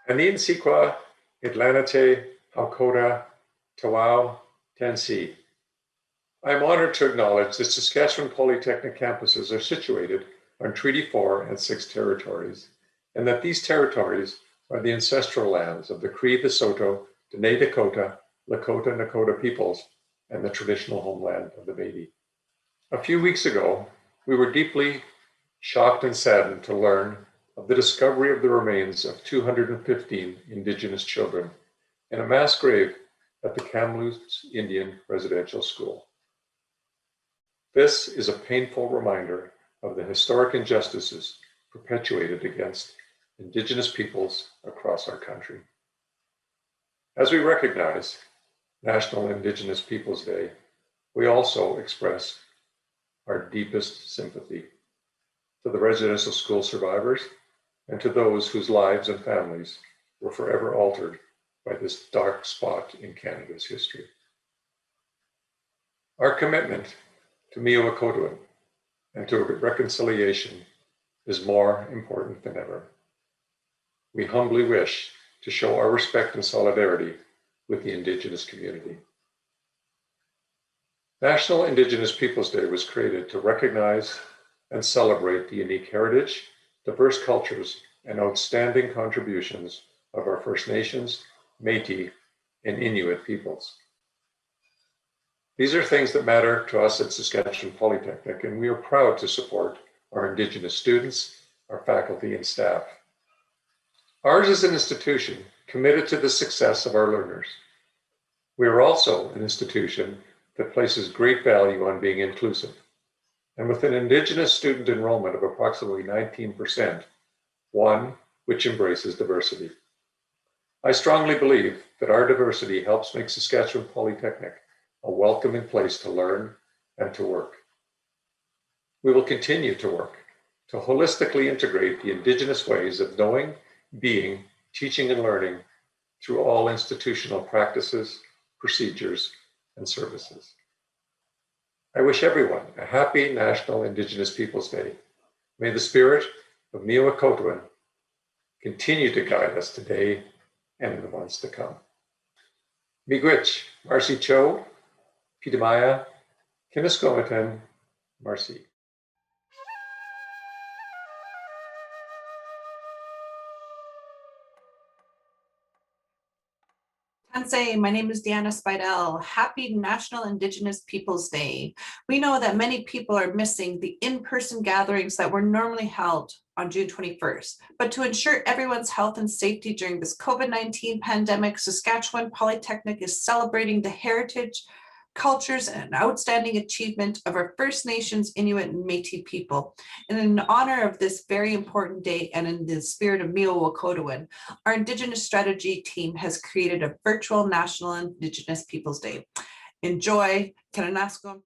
Anin Sikwa, Itlanate, Haukota, Tawau, Tensi. I am honored to acknowledge that Saskatchewan Polytechnic campuses are situated on Treaty 4 and 6 territories, and that these territories are the ancestral lands of the Cree, the Saulteaux, Dene Dakota, Lakota, Nakota peoples, and the traditional homeland of the Métis. A few weeks ago, we were deeply shocked and saddened to learn of the discovery of the remains of 215 Indigenous children in a mass grave at the Kamloops Indian Residential School. This is a painful reminder of the historic injustices perpetuated against Indigenous peoples across our country. As we recognize National Indigenous Peoples Day, we also express our deepest sympathy to the residential school survivors and to those whose lives and families were forever altered by this dark spot in Canada's history. Our commitment to miyo wahkohtowin and to reconciliation is more important than ever. We humbly wish to show our respect and solidarity with the Indigenous community. National Indigenous Peoples Day was created to recognize and celebrate the unique heritage, diverse cultures, and outstanding contributions of our First Nations, Métis, and Inuit peoples. These are things that matter to us at Saskatchewan Polytechnic, and we are proud to support our Indigenous students, our faculty, and staff. Ours is an institution committed to the success of our learners. We are also an institution that places great value on being inclusive. And with an Indigenous student enrollment of approximately 19%, one which embraces diversity. I strongly believe that our diversity helps make Saskatchewan Polytechnic a welcoming place to learn and to work. We will continue to work to holistically integrate the Indigenous ways of knowing, being, teaching, and learning through all institutional practices, procedures, and services. I wish everyone a happy National Indigenous Peoples Day. May the spirit of miyo wahkohtowin continue to guide us today and in the months to come. Miigwech, Marcy Cho, Pitamaya, Kiniskomatan, Marcy. Tansei, my name is Deanna Spidel. Happy National Indigenous Peoples Day. We know that many people are missing the in-person gatherings that were normally held on June 21st. But to ensure everyone's health and safety during this COVID-19 pandemic, Saskatchewan Polytechnic is celebrating the heritage, cultures, and outstanding achievement of our First Nations, Inuit, and Métis people. And in honor of this very important day and in the spirit of miyo wahkohtowin, our Indigenous strategy team has created a virtual National Indigenous Peoples Day. Enjoy. Kananaskon.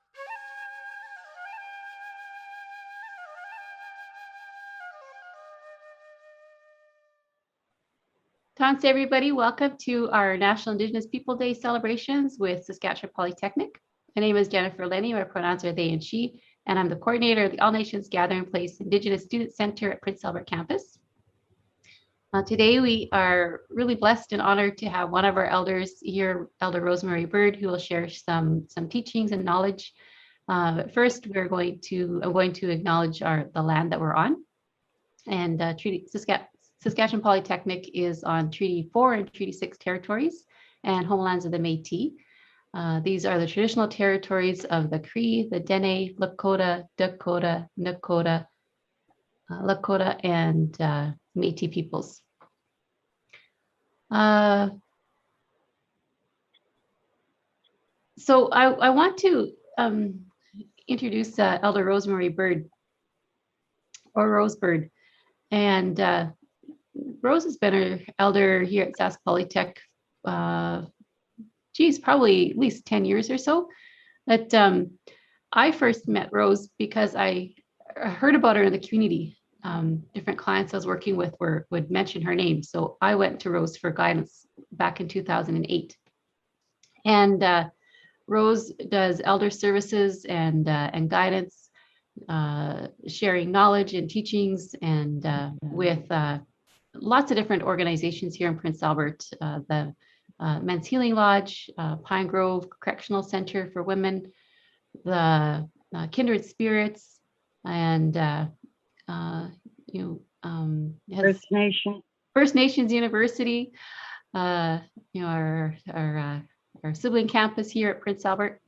Thanks everybody, welcome to our National Indigenous People Day celebrations with Saskatchewan Polytechnic. My name is Jennifer Lenny, my pronouns are they and she, and I'm the coordinator of the All Nations Gathering Place Indigenous Student Center at Prince Albert campus. Today we are really blessed and honored to have one of our elders here, Elder Rosemary Bird, who will share some teachings and knowledge. But first, I'm going to acknowledge the land that we're on. And Saskatchewan Polytechnic is on Treaty 4 and Treaty 6 territories and homelands of the Métis. These are the traditional territories of the Cree, the Dene, Lakota, Dakota, Nakota, Lakota, and Métis peoples. So I want to introduce Elder Rosemary Bird, or Rose Bird. And Rose has been an elder here at Sask Polytech, probably at least 10 years or so. But I first met Rose because I heard about her in the community. Different clients I was working with would mention her name. So I went to Rose for guidance back in 2008. And Rose does elder services and guidance, sharing knowledge and teachings and with lots of different organizations here in Prince Albert, the Men's Healing Lodge, Pine Grove Correctional Center for Women, the Kindred Spirits, and First Nation. First Nations University, our sibling campus here at Prince Albert.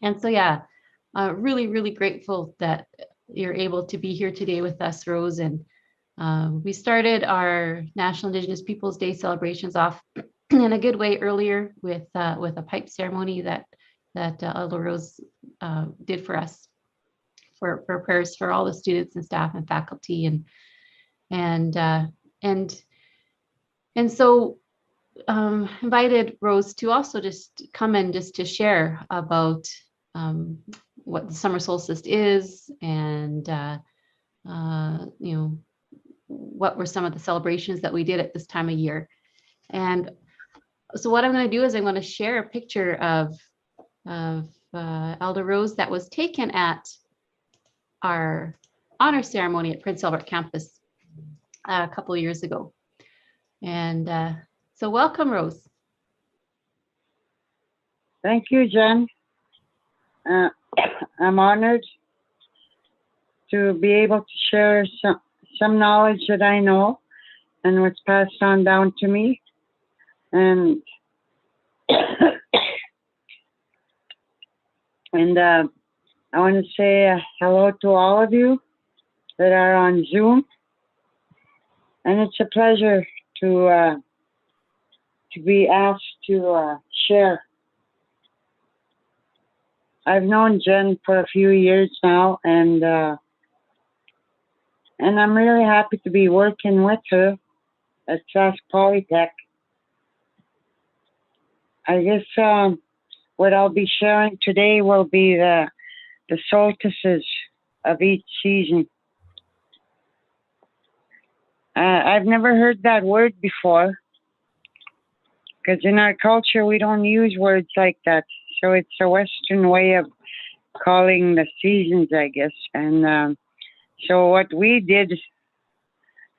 And so, yeah, really, really grateful that you're able to be here today with us, Rose. And we started our National Indigenous Peoples Day celebrations off in a good way earlier with a pipe ceremony that Elder Rose did for us for prayers for all the students and staff and faculty and so invited Rose to also just come in just to share about what the summer solstice is and what were some of the celebrations that we did at this time of year. And so what I'm going to do is I'm going to share a picture of Elder Rose that was taken at our honor ceremony at Prince Albert campus a couple of years ago. And so welcome, Rose. Thank you, Jen. I'm honored to be able to share some knowledge that I know and what's passed on down to me. And I want to say hello to all of you that are on Zoom. And it's a pleasure to be asked to share. I've known Jen for a few years now, and I'm really happy to be working with her at Sask Polytech. I guess what I'll be sharing today will be the solstices of each season. I've never heard that word before, because in our culture we don't use words like that. So it's a Western way of calling the seasons, I guess. And so what we did,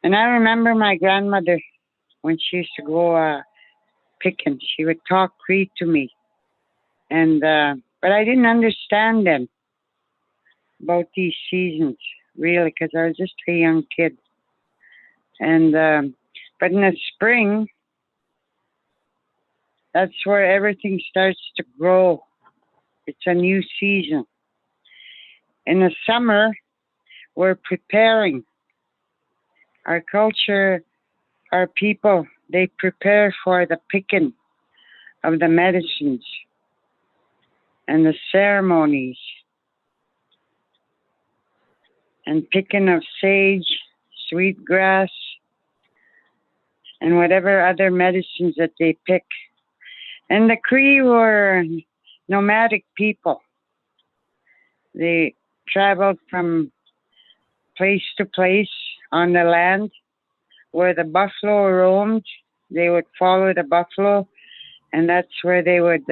and I remember my grandmother when she used to go picking, she would talk Cree to me, and but I didn't understand them about these seasons really, because I was just a young kid. And but in the spring, that's where everything starts to grow. It's a new season. In the summer, we're preparing. Our culture, our people, they prepare for the picking of the medicines and the ceremonies and picking of sage, sweetgrass, and whatever other medicines that they pick. And the Cree were nomadic people. They traveled from place to place on the land where the buffalo roamed. They would follow the buffalo, and that's where they would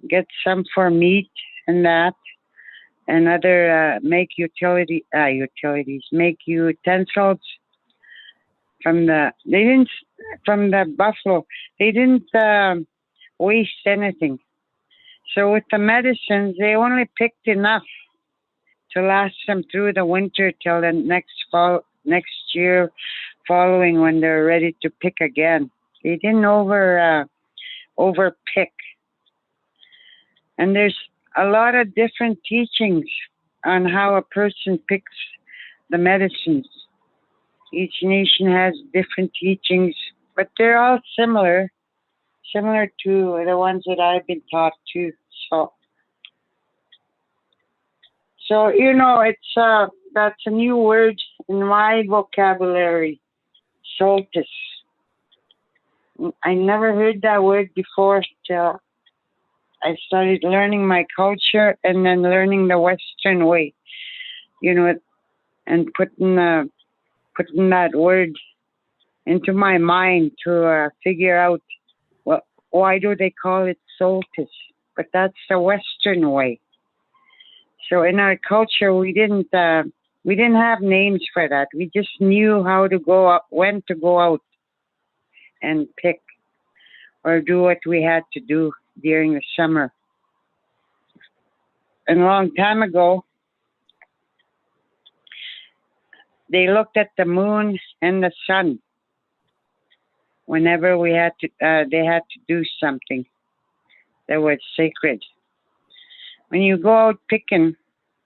get some for meat and that, and other make make utensils from the buffalo. They didn't waste anything. So with the medicines, they only picked enough to last them through the winter till the next year following, when they're ready to pick again. They didn't over pick. And there's a lot of different teachings on how a person picks the medicines. Each nation has different teachings, but they're all similar to the ones that I've been taught too. So it's that's a new word in my vocabulary, solstice. I never heard that word before till I started learning my culture and then learning the Western way, and putting that word into my mind to figure out, well, why do they call it solstice? But that's the Western way. So in our culture, we didn't We didn't have names for that. We just knew how to go out, when to go out and pick or do what we had to do during the summer. And a long time ago, they looked at the moon and the sun whenever we had to. They had to do something that was sacred. When you go out picking,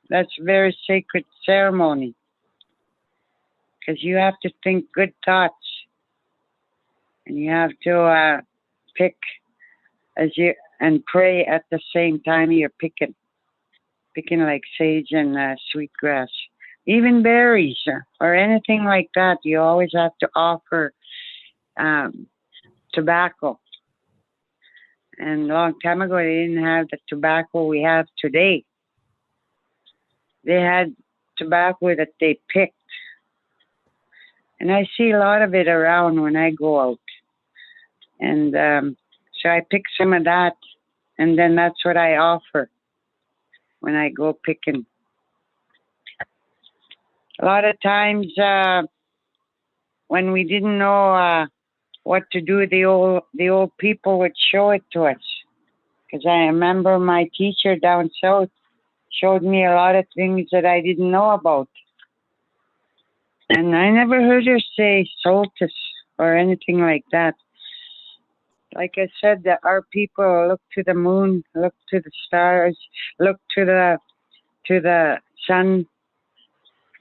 that's a very sacred ceremony because you have to think good thoughts, and you have to pick and pray at the same time you're picking like sage and sweetgrass. Even berries or anything like that, you always have to offer tobacco. And a long time ago, they didn't have the tobacco we have today. They had tobacco that they picked. And I see a lot of it around when I go out. And so I pick some of that, and then that's what I offer when I go picking. A lot of times when we didn't know what to do, the old people would show it to us. Because I remember my teacher down south showed me a lot of things that I didn't know about. And I never heard her say Solstice or anything like that. Like I said, that our people look to the moon, look to the stars, look to the sun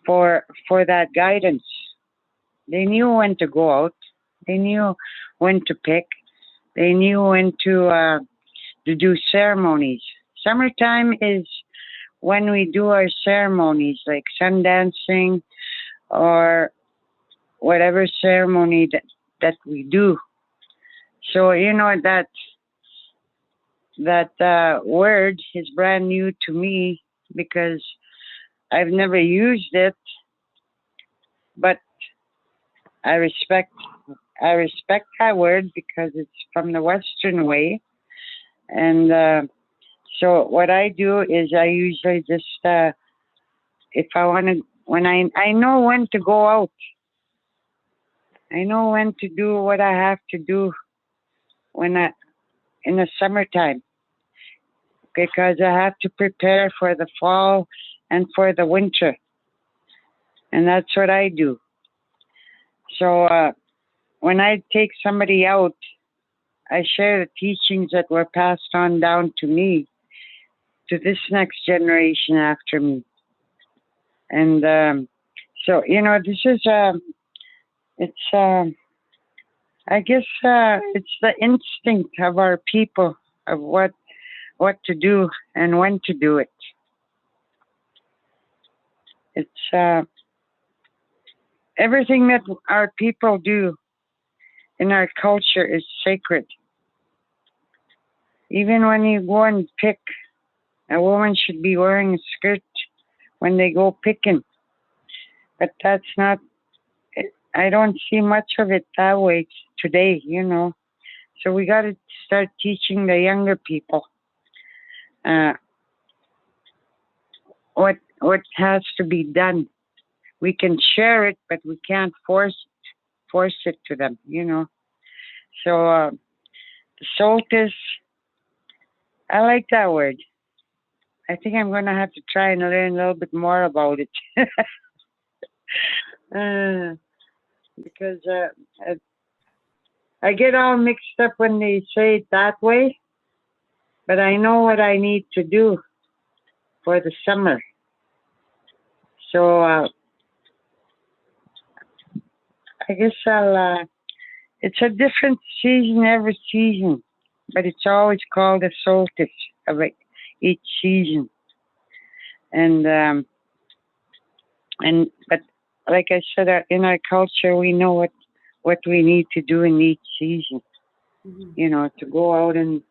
for that guidance. They knew when to go out. They knew when to pick. They knew when to do ceremonies. Summertime is when we do our ceremonies, like sun dancing or whatever ceremony that we do. So, you know, that word is brand new to me because I've never used it, but I respect that word because it's from the Western way. And so what I do is I usually just, if I want to, when I know when to go out, I know when to do what I have to do in the summertime, because I have to prepare for the fall and for the winter. And that's what I do. So when I take somebody out, I share the teachings that were passed on down to me, to this next generation after me. And so, you know, this is, I guess it's the instinct of our people of what to do and when to do it. It's everything that our people do in our culture is sacred. Even when you go and pick, a woman should be wearing a skirt when they go picking. But that's not, I don't see much of it that way today, you know. So we got to start teaching the younger people what has to be done. We can share it, but we can't force it to them, you know. So the Solstice, I like that word. I think I'm going to have to try and learn a little bit more about it. Because I get all mixed up when they say it that way, but I know what I need to do for the summer. So I guess it's a different season every season, but it's always called the solstice of each season. But like I said, in our culture, we know what we need to do in each season. Mm-hmm. You know, to go out and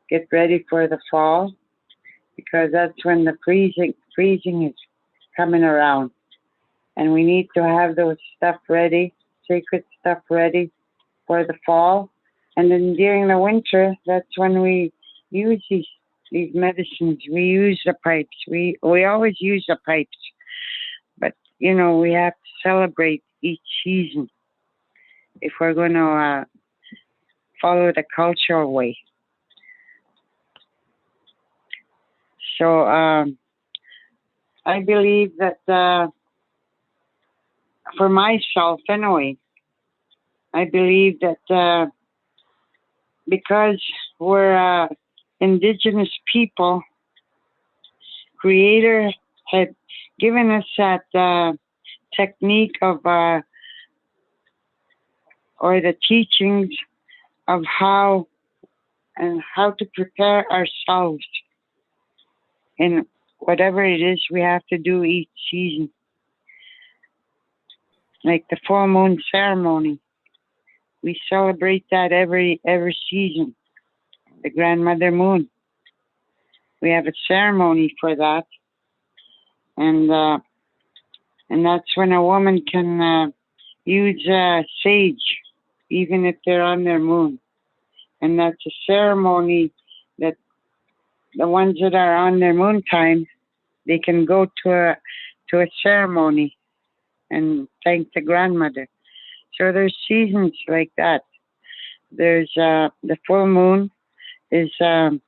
get ready for the fall, because that's when the freezing is coming around, and we need to have those stuff ready, sacred stuff ready for the fall. And then during the winter, that's when we use these medicines. We use the pipes. We always use the pipes. But we have to celebrate each season if we're going to follow the cultural way. So I believe that for myself anyway, I believe that because we're Indigenous people, Creator had given us that technique of, or the teachings of how to prepare ourselves in whatever it is we have to do each season. Like the full moon ceremony, we celebrate that every season. The grandmother moon, we have a ceremony for that, and that's when a woman can use sage, even if they're on their moon, and that's a ceremony that the ones that are on their moon time, they can go to a ceremony and thank the grandmother. So there's seasons like that. There's the full moon is a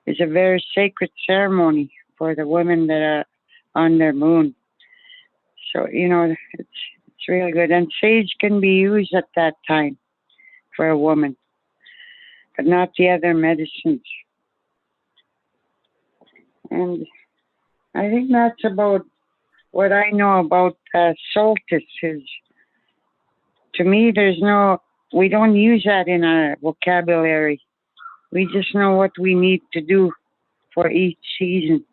very sacred ceremony for the women that are on their moon. So it's really good, and sage can be used at that time for a woman, but not the other medicines. And I think that's about what I know about solstices. To me, we don't use that in our vocabulary. We just know what we need to do for each season.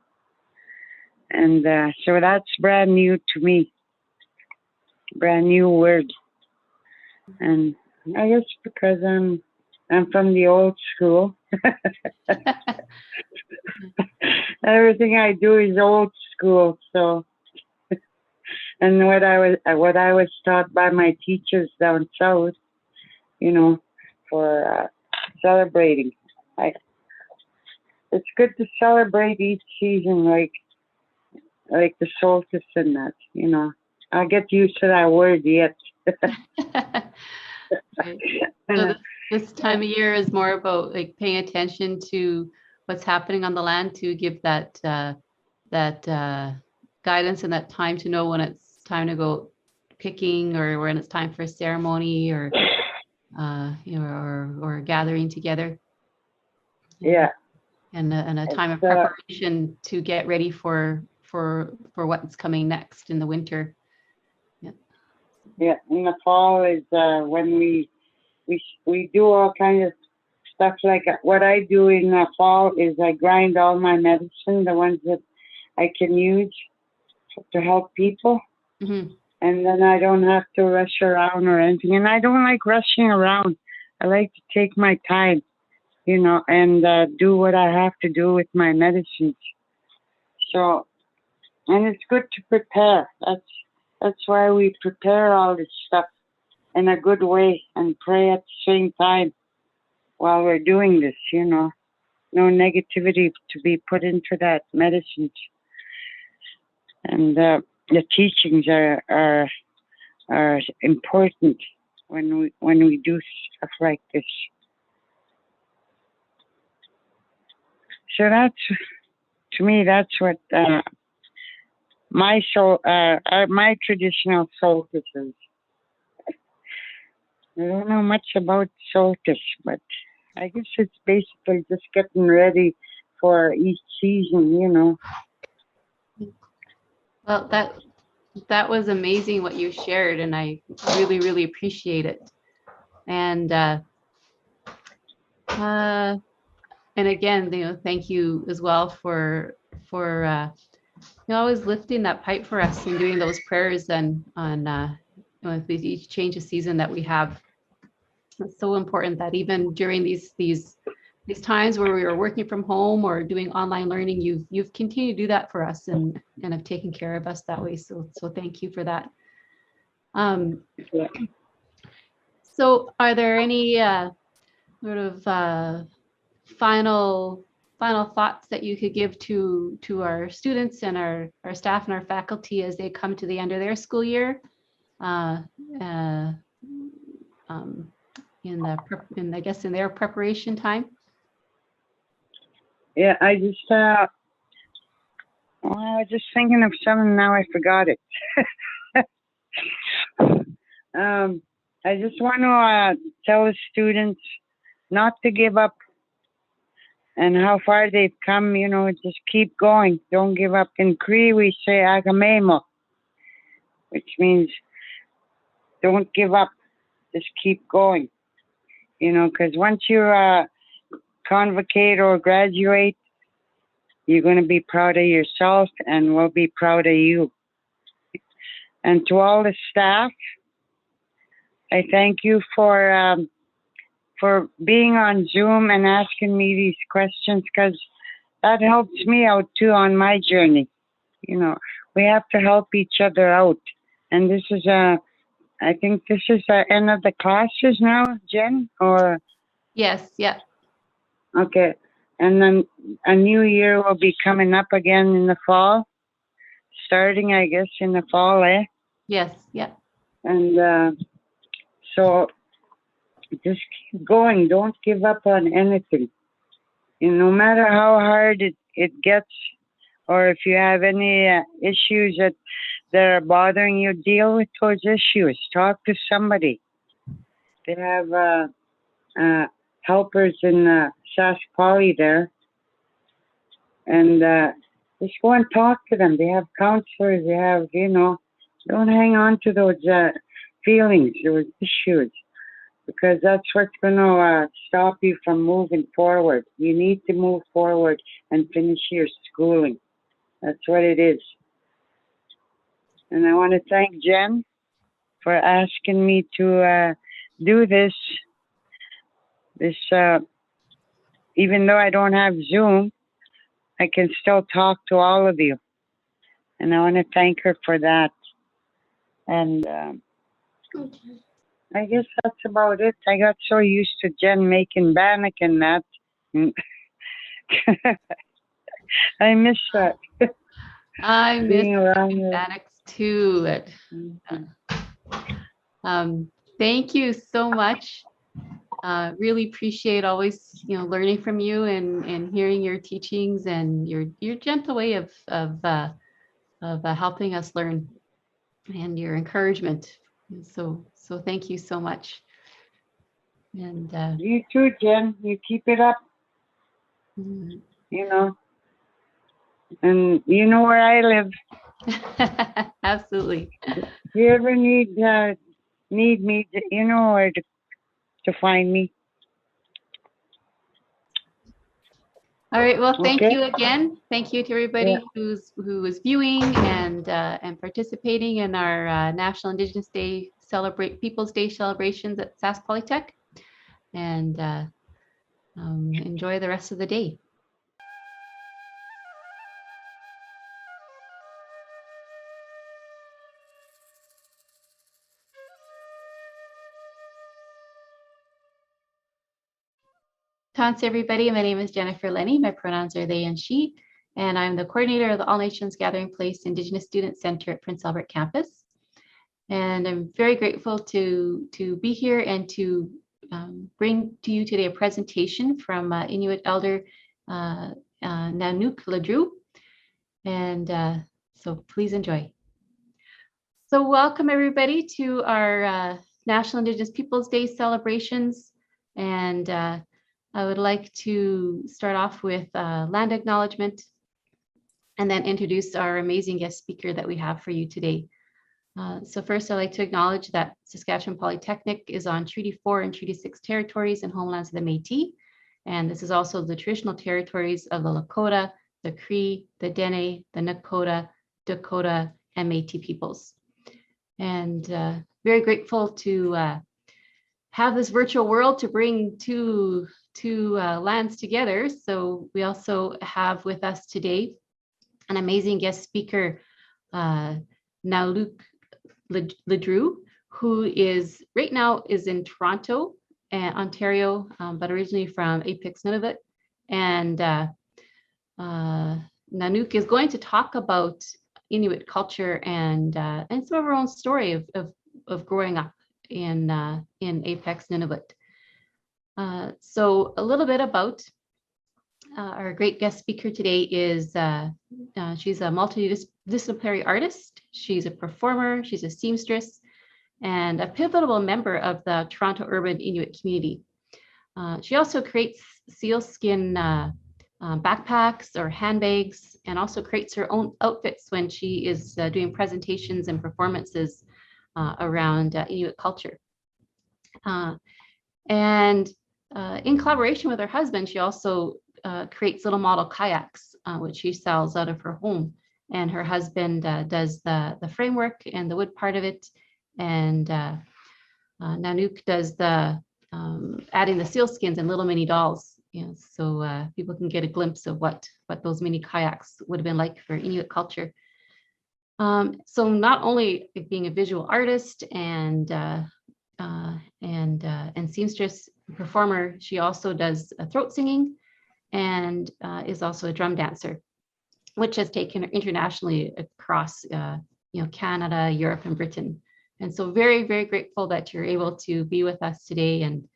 And so that's brand new to me. Brand new word. And I guess because I'm from the old school. Everything I do is old school, so. And what I was taught by my teachers down south, for celebrating. It's good to celebrate each season, like the solstice and that. I'll get used to that word yet. Right. So this time of year is more about like paying attention to what's happening on the land to give that guidance and that time to know when it's time to go picking, or when it's time for a ceremony, or or gathering together. Yeah. And a time of preparation to get ready for what's coming next in the winter. Yeah, in the fall is when we do all kinds of stuff. Like what I do in the fall is I grind all my medicine, the ones that I can use to help people. Mm-hmm. And then I don't have to rush around or anything. And I don't like rushing around. I like to take my time, and do what I have to do with my medicines. So, and it's good to prepare. That's why we prepare all this stuff in a good way and pray at the same time while we're doing this, No negativity to be put into that medicine. And the teachings are important when we do stuff like this. So to me, that's what my traditional solstice is. I don't know much about solstice, but I guess it's basically just getting ready for each season, Well, that was amazing what you shared, and I really, really appreciate it. And again, thank you as well for always lifting that pipe for us and doing those prayers and on with each change of season that we have. It's so important that even during these times where we are working from home or doing online learning, you've continued to do that for us and have taken care of us that way. So thank you for that. So are there any sort of final final thoughts that you could give to our students and our staff and our faculty as they come to the end of their school year I guess in their preparation time? Yeah, I was just thinking of something, now I forgot it. I just want to tell the students not to give up, and how far they've come, you know, just keep going. Don't give up. In Cree, we say agamemo, which means don't give up. Just keep going. You know, because once you convocate or graduate, you're going to be proud of yourself, and we'll be proud of you. And to all the staff, I thank you for being on Zoom and asking me these questions, because that helps me out too on my journey. You know, we have to help each other out. And this is I think this is the end of the classes now, Jen, or? Yes, yeah. Okay. And then a new year will be coming up again in the fall, starting, I guess, in the fall, eh? Yes, yeah. And so just keep going. Don't give up on anything. You know, no matter how hard it gets, or if you have any issues that are bothering you, deal with those issues. Talk to somebody. They have helpers in Sask Poly there. And just go and talk to them. They have counselors. They have, you know, don't hang on to those feelings, those issues, because that's what's going to stop you from moving forward. You need to move forward and finish your schooling. That's what it is. And I want to thank Jen for asking me to do this, even though I don't have Zoom, I can still talk to all of you. And I want to thank her for that. And I guess that's about it. I got so used to Jen making bannock and that. I miss that. I miss being around you. bannocks too. Thank you so much. Really appreciate always, you know, learning from you and hearing your teachings and your gentle way of helping us learn, and your encouragement. So thank you so much. And you too, Jen. You keep it up. mm. You know, and you know where I live. Absolutely. If you ever need me, you know where to find me. All right. Well, thank Okay. you again. Thank you to everybody who was viewing and participating in our National Indigenous Peoples Day celebrations at Sask Polytech. And enjoy the rest of the day. Thanks, everybody. My name is Jennifer Lenny. My pronouns are they and she, and I'm the coordinator of the All Nations Gathering Place Indigenous Student Center at Prince Albert Campus. And I'm very grateful to be here and to bring to you today a presentation from Inuit Elder Nanook Ladru. And so please enjoy. So welcome everybody to our National Indigenous Peoples Day celebrations. And I would like to start off with land acknowledgement and then introduce our amazing guest speaker that we have for you today. So first, I'd like to acknowledge that Saskatchewan Polytechnic is on Treaty 4 and Treaty 6 territories and homelands of the Métis. And this is also the traditional territories of the Lakota, the Cree, the Dene, the Nakota, Dakota, and Métis peoples. And very grateful to have this virtual world to bring two lands together. So we also have with us today an amazing guest speaker, Nanook Ladru, who is right now is in Toronto, Ontario, but originally from Apex, Nunavut. And Nanook is going to talk about Inuit culture and some of her own story of growing up in Apex, Nunavut. So a little bit about our great guest speaker today is she's a multidisciplinary artist. She's a performer, she's a seamstress, and a pivotal member of the Toronto urban Inuit community. She also creates sealskin backpacks or handbags, and also creates her own outfits when she is doing presentations and performances around Inuit culture. And in collaboration with her husband, she also creates little model kayaks, which she sells out of her home. And her husband does the framework and the wood part of it. And Nanook does the adding the sealskins and little mini dolls, so people can get a glimpse of what those mini kayaks would have been like for Inuit culture. So not only being a visual artist and seamstress performer, she also does throat singing and is also a drum dancer, which has taken her internationally across Canada, Europe, and Britain. And so very, very grateful that you're able to be with us today. And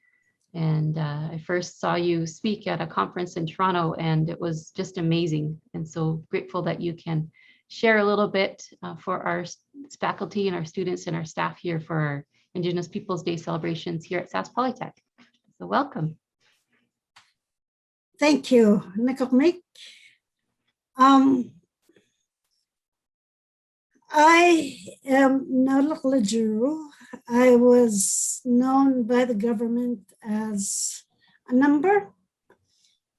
I first saw you speak at a conference in Toronto, and it was just amazing. And so grateful that you can share a little bit for our faculty and our students and our staff here for our Indigenous Peoples Day celebrations here at Sask Polytech. So welcome. Thank you, Nicomic. I am Nalak Lajuru. I was known by the government as a number.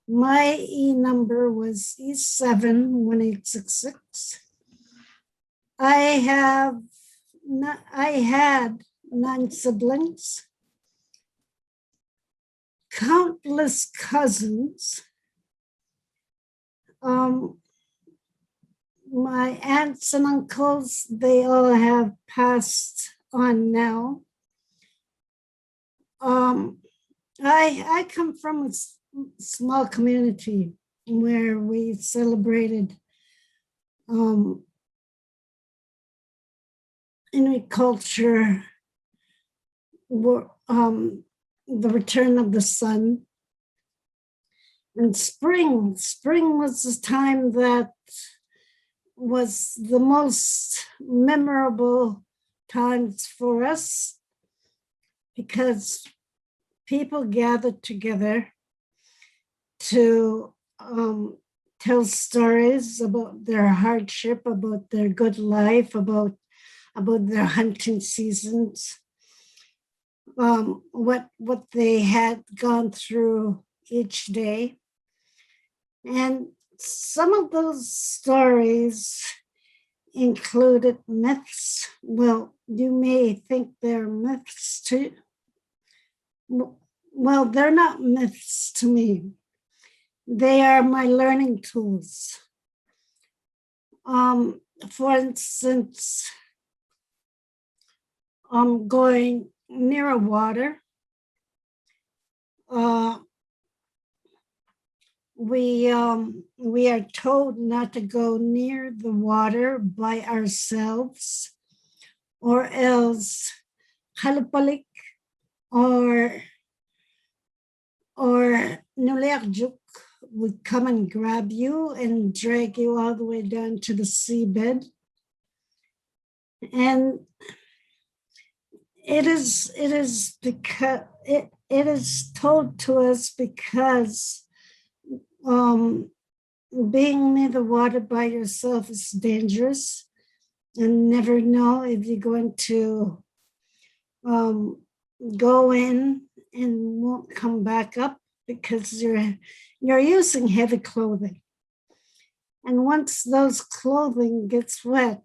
My E number was E71866. I had 9 siblings, countless cousins. My aunts and uncles, they all have passed on now. I come from a small community where we celebrated Inuit culture, the return of the sun. And spring was the time that was the most memorable times for us, because people gathered together to tell stories about their hardship, about their good life, about their hunting seasons, what they had gone through each day. And some of those stories included myths. Well, you may think they're myths too. Well, they're not myths to me. They are my learning tools. For instance, going near a water. We are told not to go near the water by ourselves, or else halapalik or Nuleakjuk would come and grab you and drag you all the way down to the seabed. And it is because it is told to us because being near the water by yourself is dangerous, and never know if you're going to go in and won't come back up, because you're using heavy clothing. And once those clothing gets wet,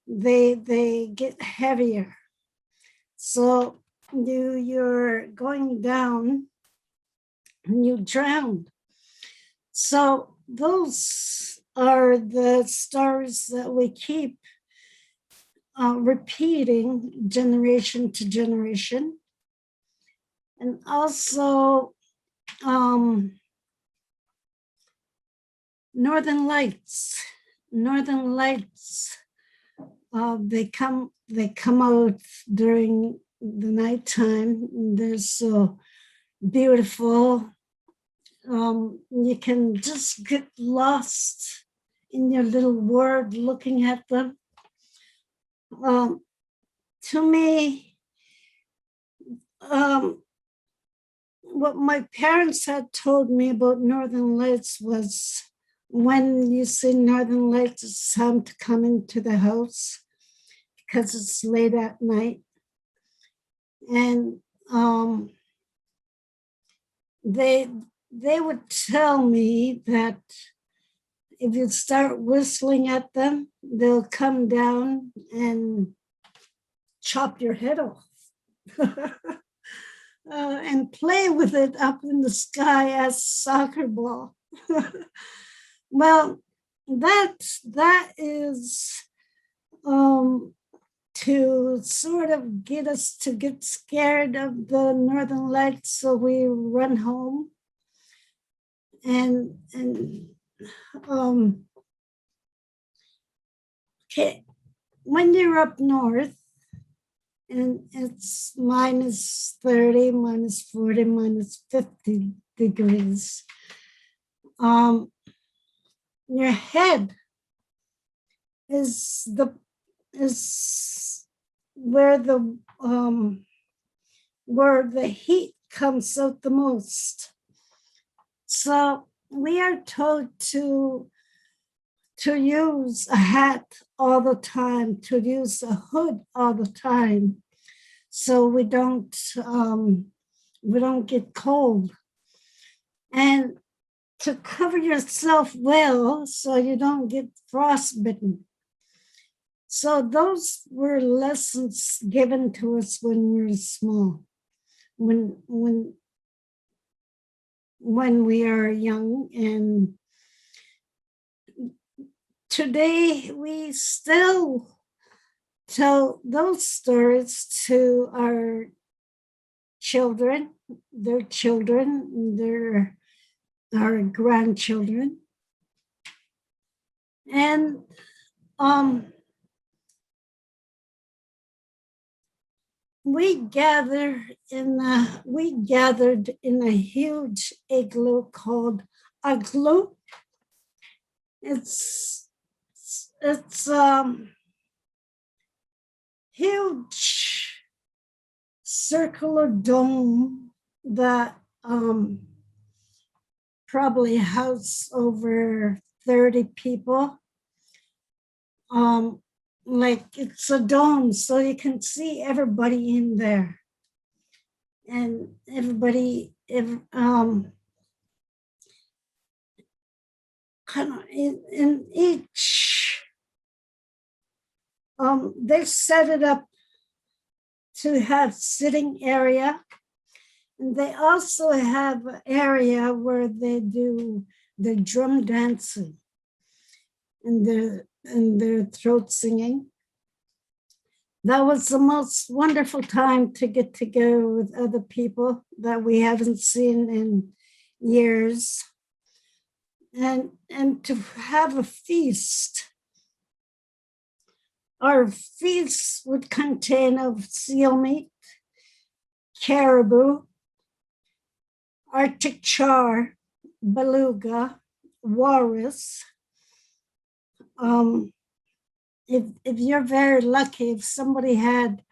they get heavier. So you're going down and you drown. So those are the stories that we keep repeating generation to generation. And also Northern Lights. Northern Lights. They come out during the nighttime. They're so beautiful. You can just get lost in your little world looking at them. To me, what my parents had told me about Northern Lights was when you see Northern Lights, it's time to come into the house because it's late at night. And they would tell me that if you start whistling at them, they'll come down and chop your head off. And play with it up in the sky as soccer ball. Well, that is to sort of get us to get scared of the Northern Lights, so we run home. And okay, when you're up north, and it's minus 30, minus 40, minus 50 degrees. Your head is where the heat comes out the most. So we are told to use a hat all the time, to use a hood all the time, so we don't get cold, and to cover yourself well so you don't get frostbitten. So those were lessons given to us when we were small, when we are young. And today we still tell those stories to our children, their children, our grandchildren. And we gathered in a huge igloo called igloo. It's huge circular dome that probably house over 30 people. Like it's a dome, so you can see everybody in there, and everybody kind of in each. They set it up to have sitting area, and they also have an area where they do the drum dancing and their throat singing. That was the most wonderful time to get together with other people that we haven't seen in years, and to have a feast. Our feast would contain of seal meat, caribou, Arctic char, beluga, walrus. If you're very lucky, if somebody had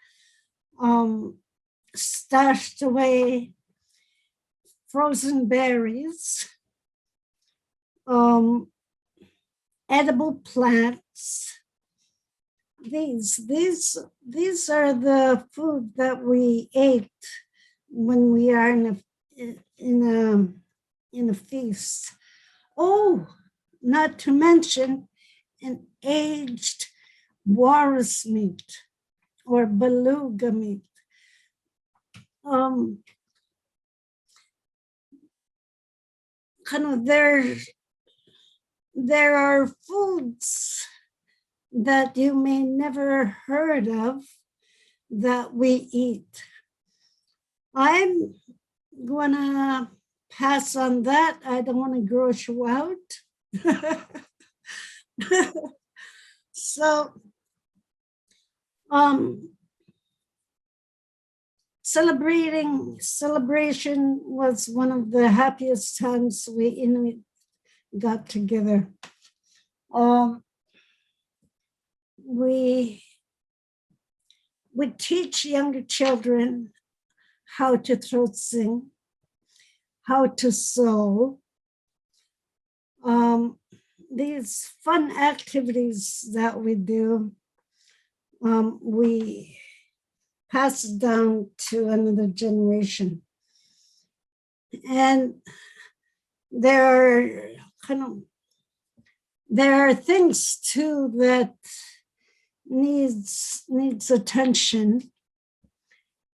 stashed away frozen berries, edible plants. These are the food that we ate when we are in a feast. Oh, not to mention an aged walrus meat or beluga meat. Kind of there are foods that you may never heard of that we eat. I'm gonna pass on that. I don't want to gross you out. So, celebration was one of the happiest times we Inuit got together. We teach younger children how to throat sing, how to sew. These fun activities that we do, we pass it down to another generation. And there are things too that needs attention.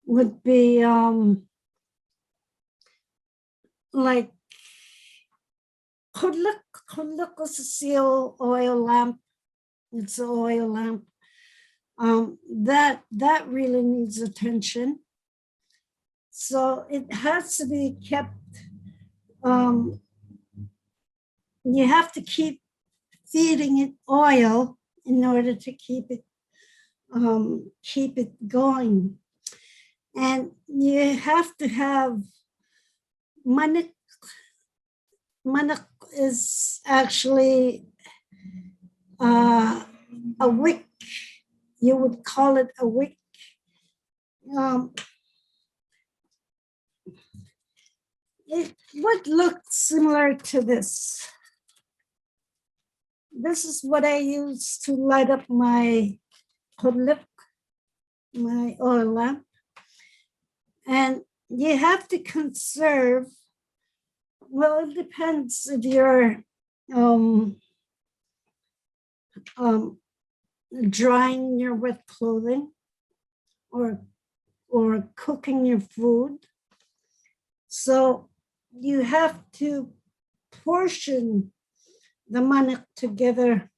Would be like look is a seal oil lamp. It's an oil lamp. That really needs attention. So it has to be kept. You have to keep feeding it oil in order to keep it going. And you have to have manik. Manik is actually a wick. You would call it a wick. It would look similar to this. This is what I use to light up my hudlik, my oil lamp. And you have to conserve, well, it depends if you're drying your wet clothing or cooking your food. So you have to portion the manik together.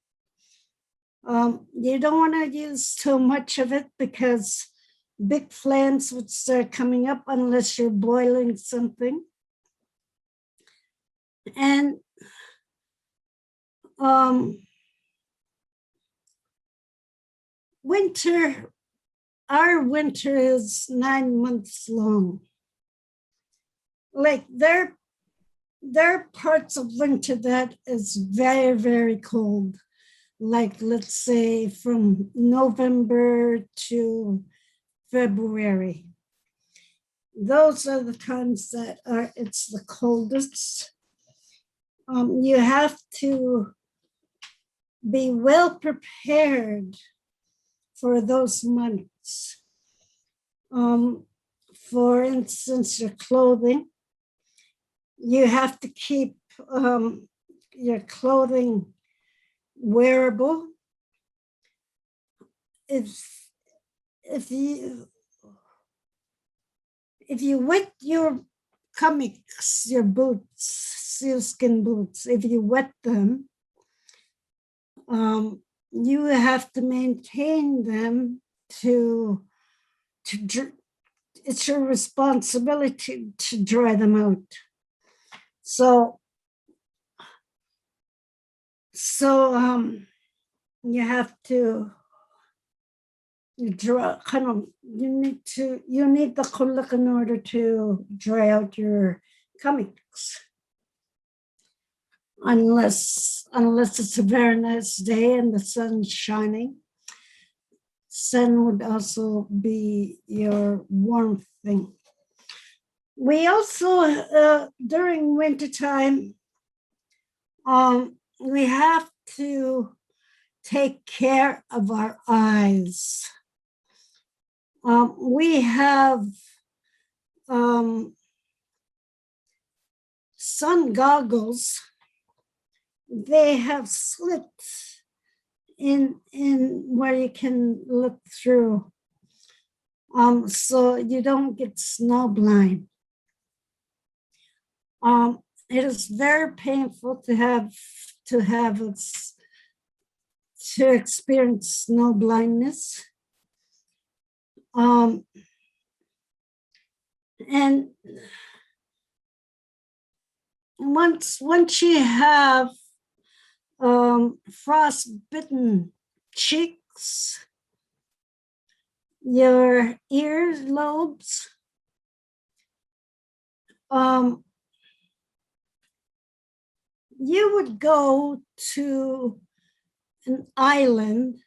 You don't want to use too much of it because big flames would start coming up unless you're boiling something. And our winter is 9 months long. Like there are parts of winter that is very, very cold. Like let's say from November to February. Those are the times that it's the coldest. You have to be well prepared for those months. For instance, your clothing. You have to keep your clothing wearable. If you wet your kamiks, your boots, sealskin boots, if you wet them, you have to maintain them to it's your responsibility to dry them out. So you have to dry, you need the kulak in order to dry out your kamiks. Unless it's a very nice day and the sun's shining. Sun would also be your warmth thing. We also, during wintertime, we have to take care of our eyes. We have sun goggles. They have slits in where you can look through, so you don't get snow blind. It is very painful to experience snow blindness. And once you have frostbitten cheeks, your ear lobes. You would go to an island,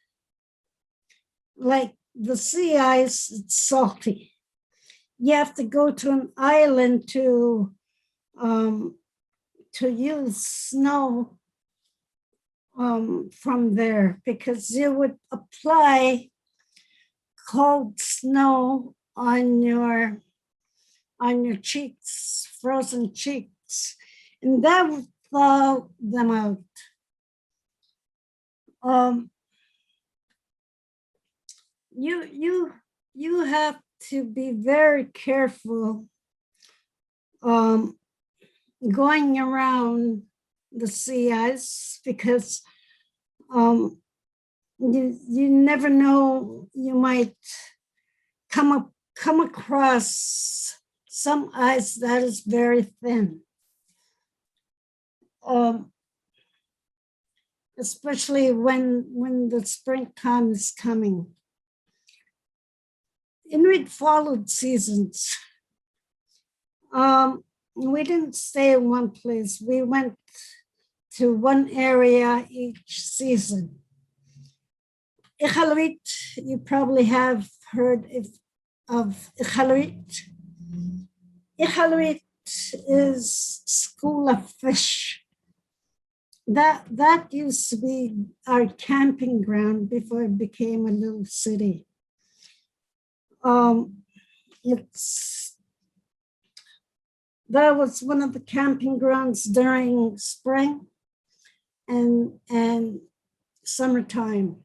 like the sea ice, it's salty. You have to go to an island to use snow from there, because you would apply cold snow on your cheeks, frozen cheeks, and that would thaw them out. You have to be very careful going around the sea ice, because you never know, you might come across some ice that is very thin. Especially when the springtime is coming. Inuit followed seasons. We didn't stay in one place. We went to one area each season. Iqaluit, you probably have heard of Iqaluit. Iqaluit is school of fish. That used to be our camping ground before it became a little city. That was one of the camping grounds during spring and summertime.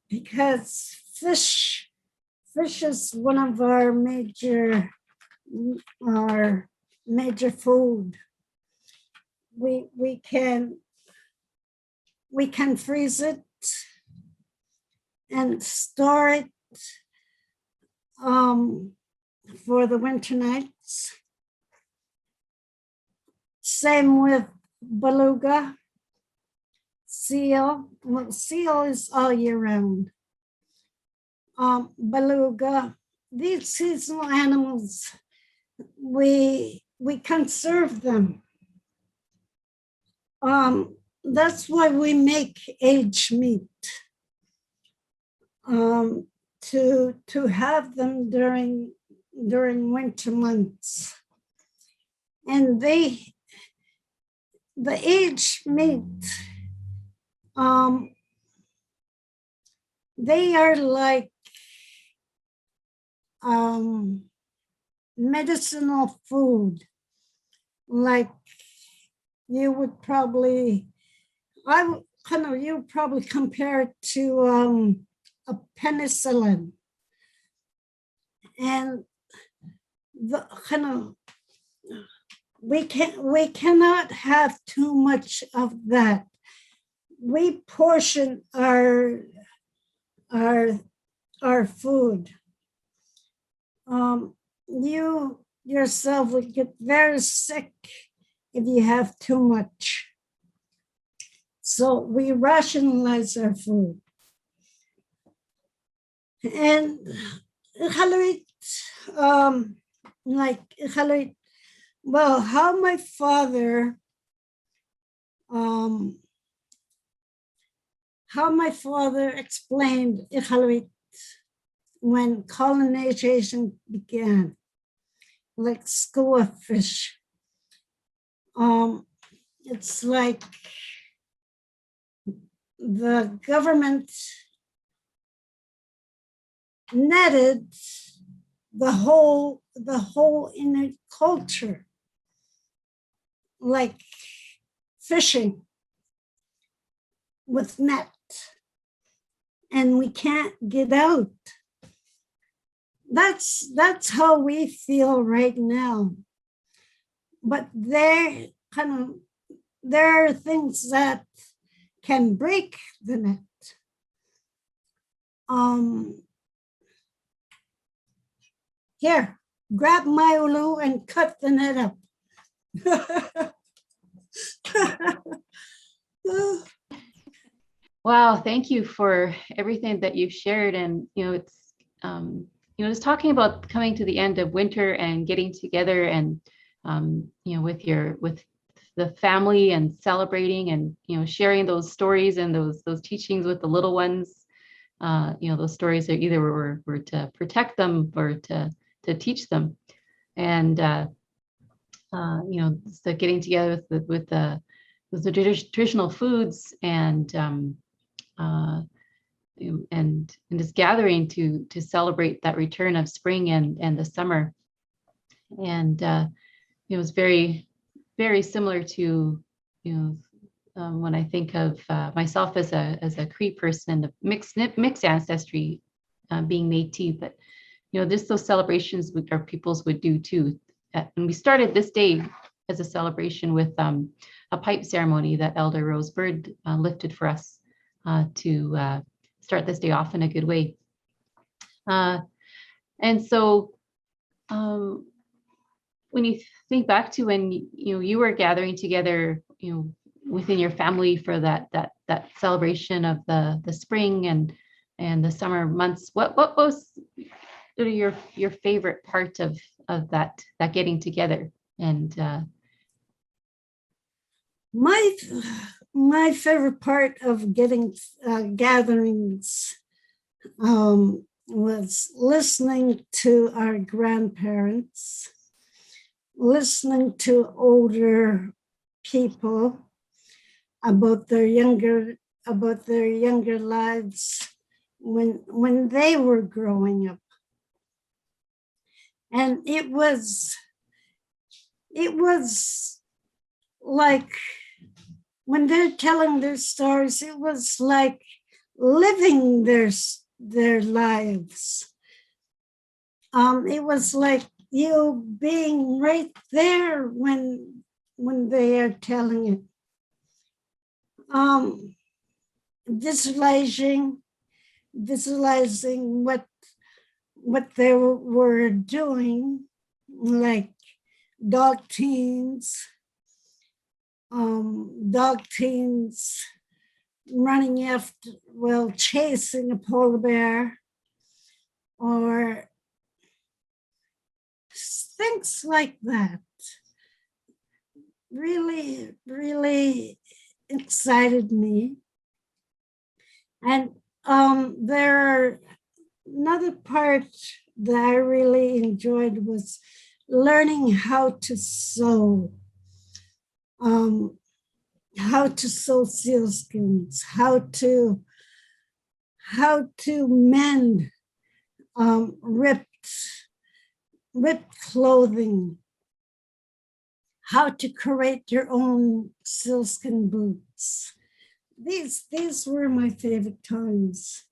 Because fish is one of our major food. We can freeze it and store it for the winter nights. Same with beluga, seal. Well, seal is all year round. Beluga, these seasonal animals, we conserve them. That's why we make aged meat, to have them during winter months. And the aged meat, they are like medicinal food, like you would probably, you probably compare it to a penicillin. And we cannot have too much of that. We portion our food. You yourself would get very sick if you have too much. So we rationalize our food. And Iqaluit, well, how my father explained Iqaluit when colonization began, like school of fish. It's like the government netted the whole Inuit culture, like fishing with net, and we can't get out. That's how we feel right now. But there are things that can break the net. Here, grab my ulu and cut the net up. Wow, thank you for everything that you've shared. And, it's, just talking about coming to the end of winter and getting together and, with the family and celebrating and, sharing those stories and those teachings with the little ones. Those stories are either were to protect them or to teach them. And, so getting together with the traditional foods and, and just gathering to celebrate that return of spring and the summer. And it was very, very similar to, when I think of myself as a Cree person, the mixed ancestry, being Métis, but those celebrations our peoples would do too. And we started this day as a celebration with a pipe ceremony that Elder Rose Bird lifted for us to start this day off in a good way. And so when you think back to when you were gathering together, within your family for that celebration of the spring and the summer months, what was your favorite part of that getting together? And my favorite part of getting gatherings was listening to our grandparents, listening to older people about their younger lives when they were growing up. And it was like, when they're telling their stories, it was like living their lives. It was like you being right there when they are telling it. Visualizing what they were doing, like dog teams running after, chasing a polar bear, or things like that. Really, really excited me. And another part that I really enjoyed was learning how to sew. How to sew sealskins, how to mend ripped clothing, how to create your own sealskin boots. These were my favorite times.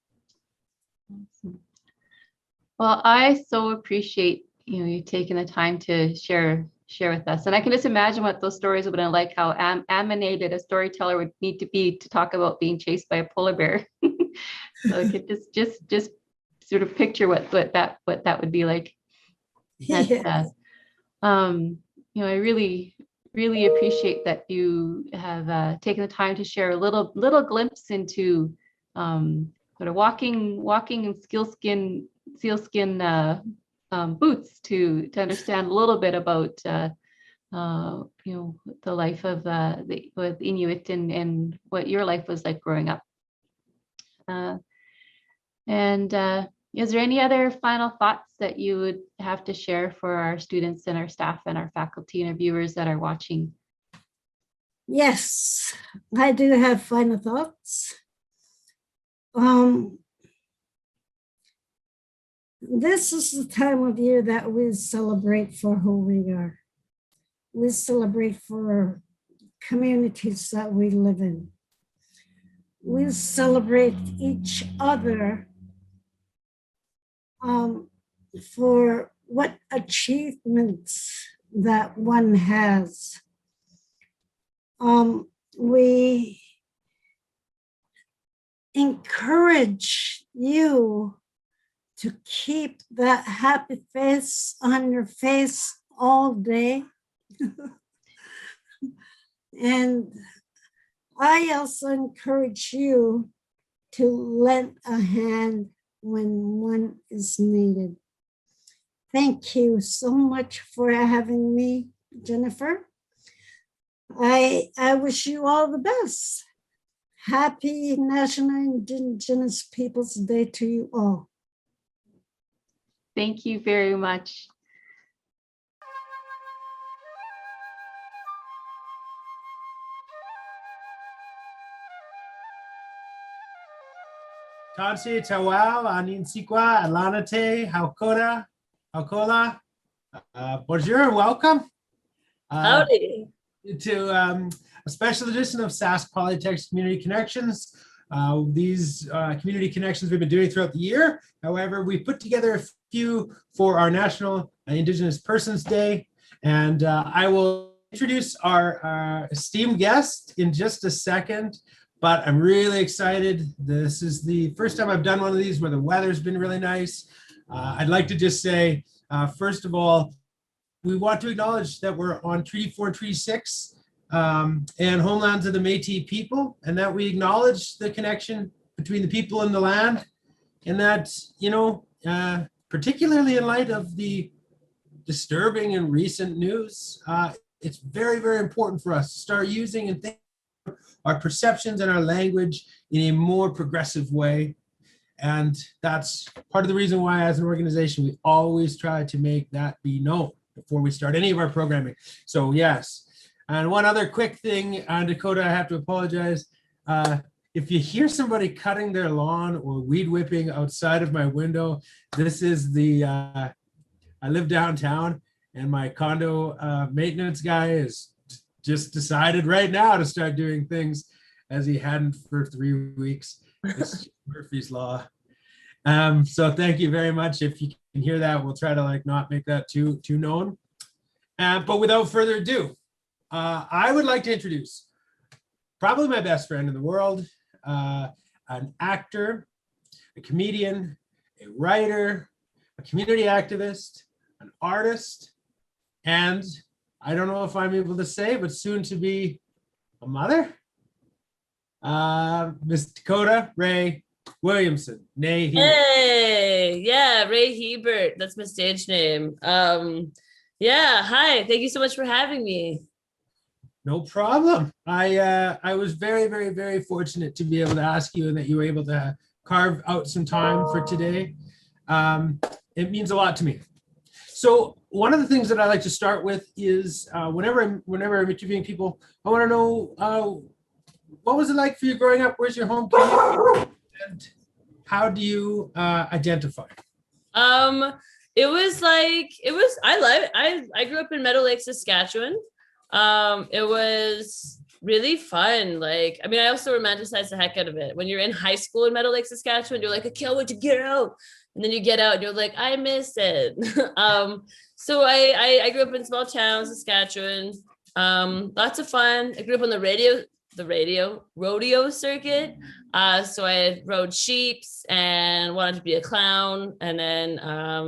well, I so appreciate you taking the time to share with us. And I can just imagine what those stories would have been like, how animated a storyteller would need to be to talk about being chased by a polar bear. So I could just sort of picture what that would be like. Yeah. I really, really appreciate that you have taken the time to share a little glimpse into sort of walking in sealskin boots to understand a little bit about the life of with Inuit and what your life was like growing up. And is there any other final thoughts that you would have to share for our students and our staff and our faculty and our viewers that are watching? Yes, I do have final thoughts. This is the time of year that we celebrate for who we are. We celebrate for communities that we live in. We celebrate each other for what achievements that one has. We encourage you to keep that happy face on your face all day. And I also encourage you to lend a hand when one is needed. Thank you so much for having me, Jennifer. I wish you all the best. Happy National Indigenous Peoples Day to you all. Thank you very much. Tansi Tawau, Aninsikwa, Alanate, Haukola. Bonjour, welcome Howdy. to a special edition of Sask Polytech's Community Connections. These community connections we've been doing throughout the year. However, we put together a few for our National Indigenous Persons Day, and I will introduce our esteemed guest in just a second. But I'm really excited. This is the first time I've done one of these where the weather's been really nice. I'd like to just say, first of all, we want to acknowledge that we're on Treaty 4 and Treaty 6 and homelands of the Métis people, and that we acknowledge the connection between the people and the land, and that, you know, particularly in light of the disturbing and recent news, it's very, very important for us to start using and thinking our perceptions and our language in a more progressive way. And that's part of the reason why, as an organization, we always try to make that be known before we start any of our programming. So yes. And one other quick thing, Dakota, I have to apologize. If you hear somebody cutting their lawn or weed whipping outside of my window, this is the, I live downtown, and my condo maintenance guy is just decided right now to start doing things as he hadn't for 3 weeks. It's Murphy's Law. So thank you very much. If you can hear that, we'll try to not make that too known. But without further ado, I would like to introduce probably my best friend in the world, an actor, a comedian, a writer, a community activist, an artist, and I don't know if I'm able to say, but soon to be a mother. Miss Dakota Ray Williamson. Nay, Hey, yeah, Ray Hebert. That's my stage name. Yeah, hi. Thank you so much for having me. No problem. I was very, very, very fortunate to be able to ask you and that you were able to carve out some time for today. It means a lot to me. So one of the things that I like to start with is whenever I'm interviewing people, I want to know what was it like for you growing up? Where's your home community? And how do you identify? I grew up in Meadow Lake, Saskatchewan. It was really fun. I also romanticized the heck out of it. When you're in high school in Meadow Lake, Saskatchewan, you're like, I can't wait to get out. And then you get out and you're like, I miss it. So I grew up in small town, Saskatchewan. Lots of fun. I grew up on the rodeo circuit. So I rode sheeps and wanted to be a clown, and then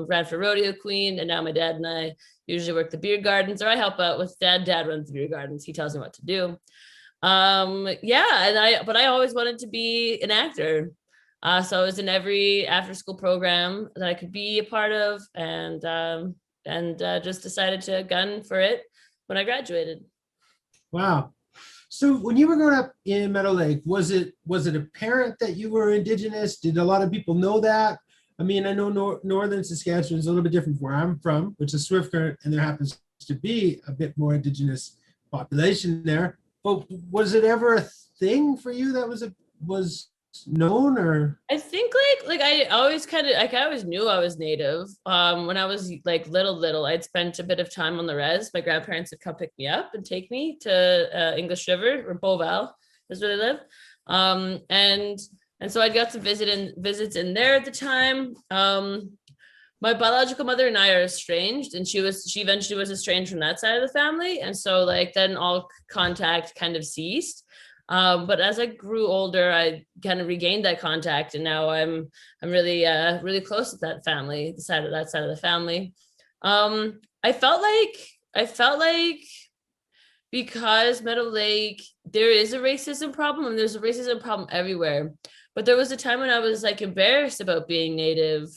ran for rodeo queen. And now my dad and I usually work the beer gardens, or I help out with dad. Dad runs the beer gardens. He tells me what to do. But I always wanted to be an actor. So I was in every after school program that I could be a part of, and just decided to gun for it when I graduated. Wow. So when you were growing up in Meadow Lake, was it apparent that you were Indigenous? Did a lot of people know that? I mean, I know northern Saskatchewan is a little bit different from where I'm from, which is Swift Current, and there happens to be a bit more Indigenous population there. But was it ever a thing for you that was known? Or I think I always knew I was Native. When I was little, I'd spent a bit of time on the res. My grandparents would come pick me up and take me to English River, or Beauval is where they live. And so I got some visits in there at the time. My biological mother and I are estranged, and she eventually was estranged from that side of the family. And so then all contact kind of ceased. But as I grew older, I kind of regained that contact, and now I'm really really close with that family, that side of the family. I felt like because Meadow Lake, there is a racism problem, and there's a racism problem everywhere. But there was a time when I was like embarrassed about being Native.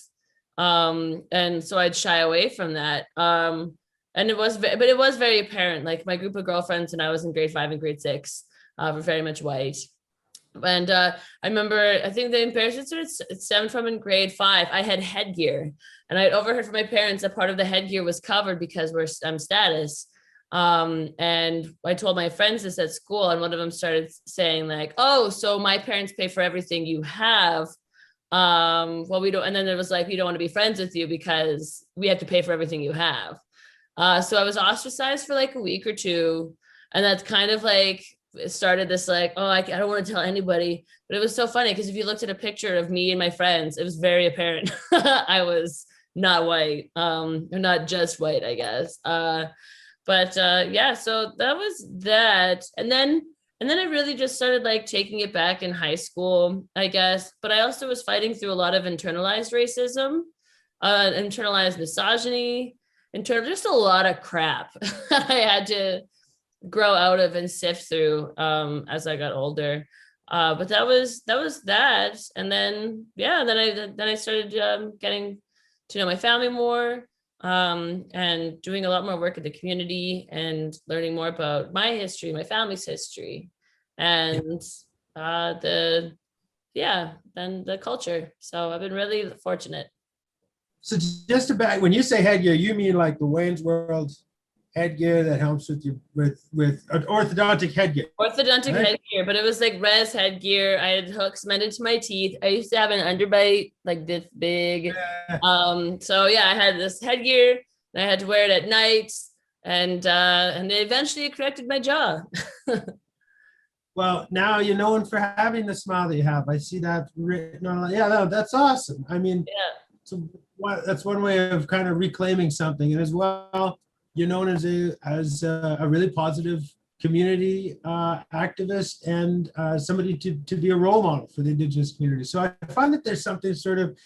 And so I'd shy away from that. And it was very apparent. Like my group of girlfriends when I was in grade 5 and grade 6 were very much white. And I remember, I think the embarrassment stemmed from in grade 5. I had headgear, and I had overheard from my parents that part of the headgear was covered because I'm status. And I told my friends this at school, and one of them started saying like, "Oh, so my parents pay for everything you have. Well, we don't." And then it was like, "We don't want to be friends with you because we have to pay for everything you have." So I was ostracized for like a week or two, and that's kind of like it started this like, oh, I don't want to tell anybody. But it was so funny because if you looked at a picture of me and my friends, it was very apparent I was not white, or not just white, I guess. But yeah, so that was that. And then I really just started like taking it back in high school, I guess. But I also was fighting through a lot of internalized racism, internalized misogyny, just a lot of crap I had to grow out of and sift through as I got older. But that was that. And then, yeah, then I started getting to know my family more, and doing a lot more work in the community and learning more about my history, my family's history, and then the culture. So I've been really fortunate. So just to back, when you say headgear, you mean like the Wayne's World headgear that helps with you with orthodontic headgear? Orthodontic right? headgear, but it was like res headgear. I had hooks cemented to my teeth. I used to have an underbite like this big. So yeah, I had this headgear and I had to wear it at night, and eventually it corrected my jaw. Well, now you're known for having the smile that you have. I see that written on. Yeah, no, that's awesome. I mean, so that's one way of kind of reclaiming something, and as well, you're known as a really positive community activist and somebody to be a role model for the Indigenous community. So I find that there's something sort of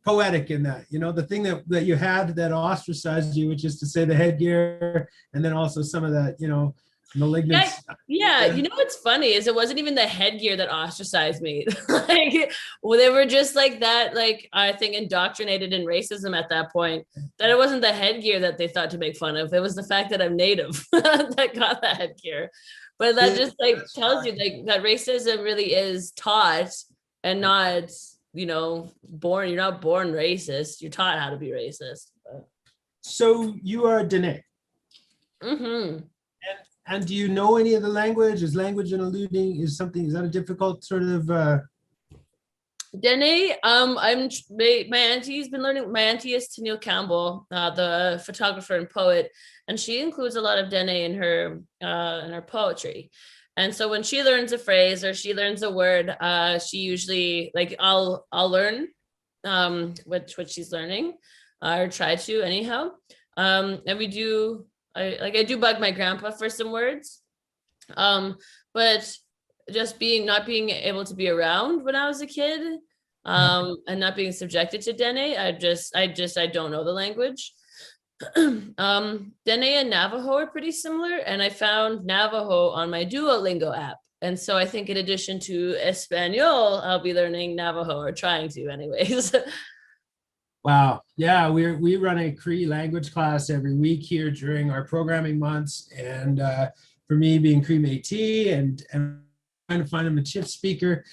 poetic in that. You know, the thing that you had that ostracized you, which is to say the headgear, and then also some of that, you know, malignant. Yeah, you know what's funny is it wasn't even the headgear that ostracized me. Like, well, they were just like that, like I think indoctrinated in racism at that point, that it wasn't the headgear that they thought to make fun of. It was the fact that I'm Native that got the headgear. But that just like tells you like that racism really is taught and not, you know, born. You're not born racist. You're taught how to be racist. So you are Dene. Mm-hmm. And do you know any of the language? Is language and alluding is that a difficult sort of? Dene, my auntie's been learning. My auntie is Tennille Campbell, the photographer and poet, and she includes a lot of Dene in her poetry. And so when she learns a phrase or she learns a word, she usually like I'll learn what she's learning, or try to anyhow. And we do. I do bug my grandpa for some words, but just not being able to be around when I was a kid, and not being subjected to Dene, I don't know the language. Dene and Navajo are pretty similar, and I found Navajo on my Duolingo app. And so I think in addition to Espanol, I'll be learning Navajo, or trying to anyways. Wow. Yeah, we run a Cree language class every week here during our programming months. And for me, being Cree Métis and trying to find a Michif speaker,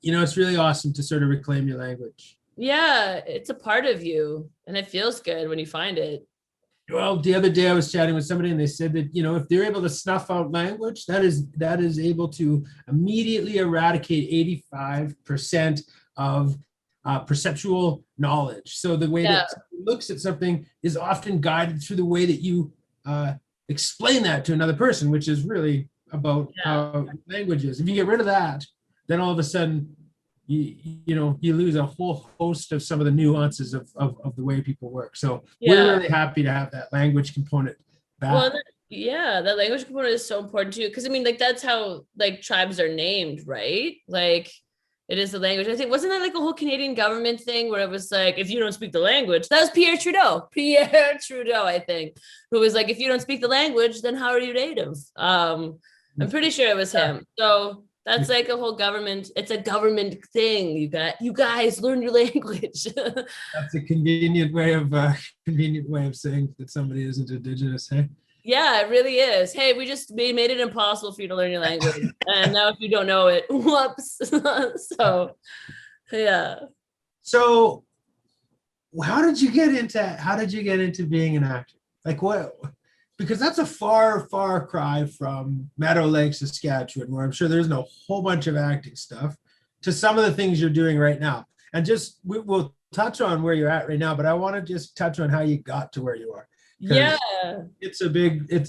you know, it's really awesome to sort of reclaim your language. Yeah, it's a part of you, and it feels good when you find it. Well, the other day I was chatting with somebody and they said that, you know, if they're able to snuff out language, that is able to immediately eradicate 85% of perceptual knowledge. So the way that someone looks at something is often guided through the way that you explain that to another person, which is really about how language is. If you get rid of that, then all of a sudden, you lose a whole host of some of the nuances of the way people work. So we're really happy to have that language component back. Well, that language component is so important too, because I mean, like that's how like tribes are named, right? Like It is the language. I think, wasn't that like a whole Canadian government thing where it was like, if you don't speak the language, that was Pierre Trudeau, I think, who was like, if you don't speak the language, then how are you native? I'm pretty sure it was him. So that's like a whole government. It's a government thing. You guys learn your language. That's a convenient way of saying that somebody isn't Indigenous, hey? Yeah, it really is. Hey, we made it impossible for you to learn your language. And now if you don't know it, whoops. So, yeah. So how did you get into being an actor? Like what? Because that's a far cry from Meadow Lake, Saskatchewan, where I'm sure there's no whole bunch of acting stuff, to some of the things you're doing right now. And just we'll touch on where you're at right now, but I want to just touch on how you got to where you are. Yeah, it's a big it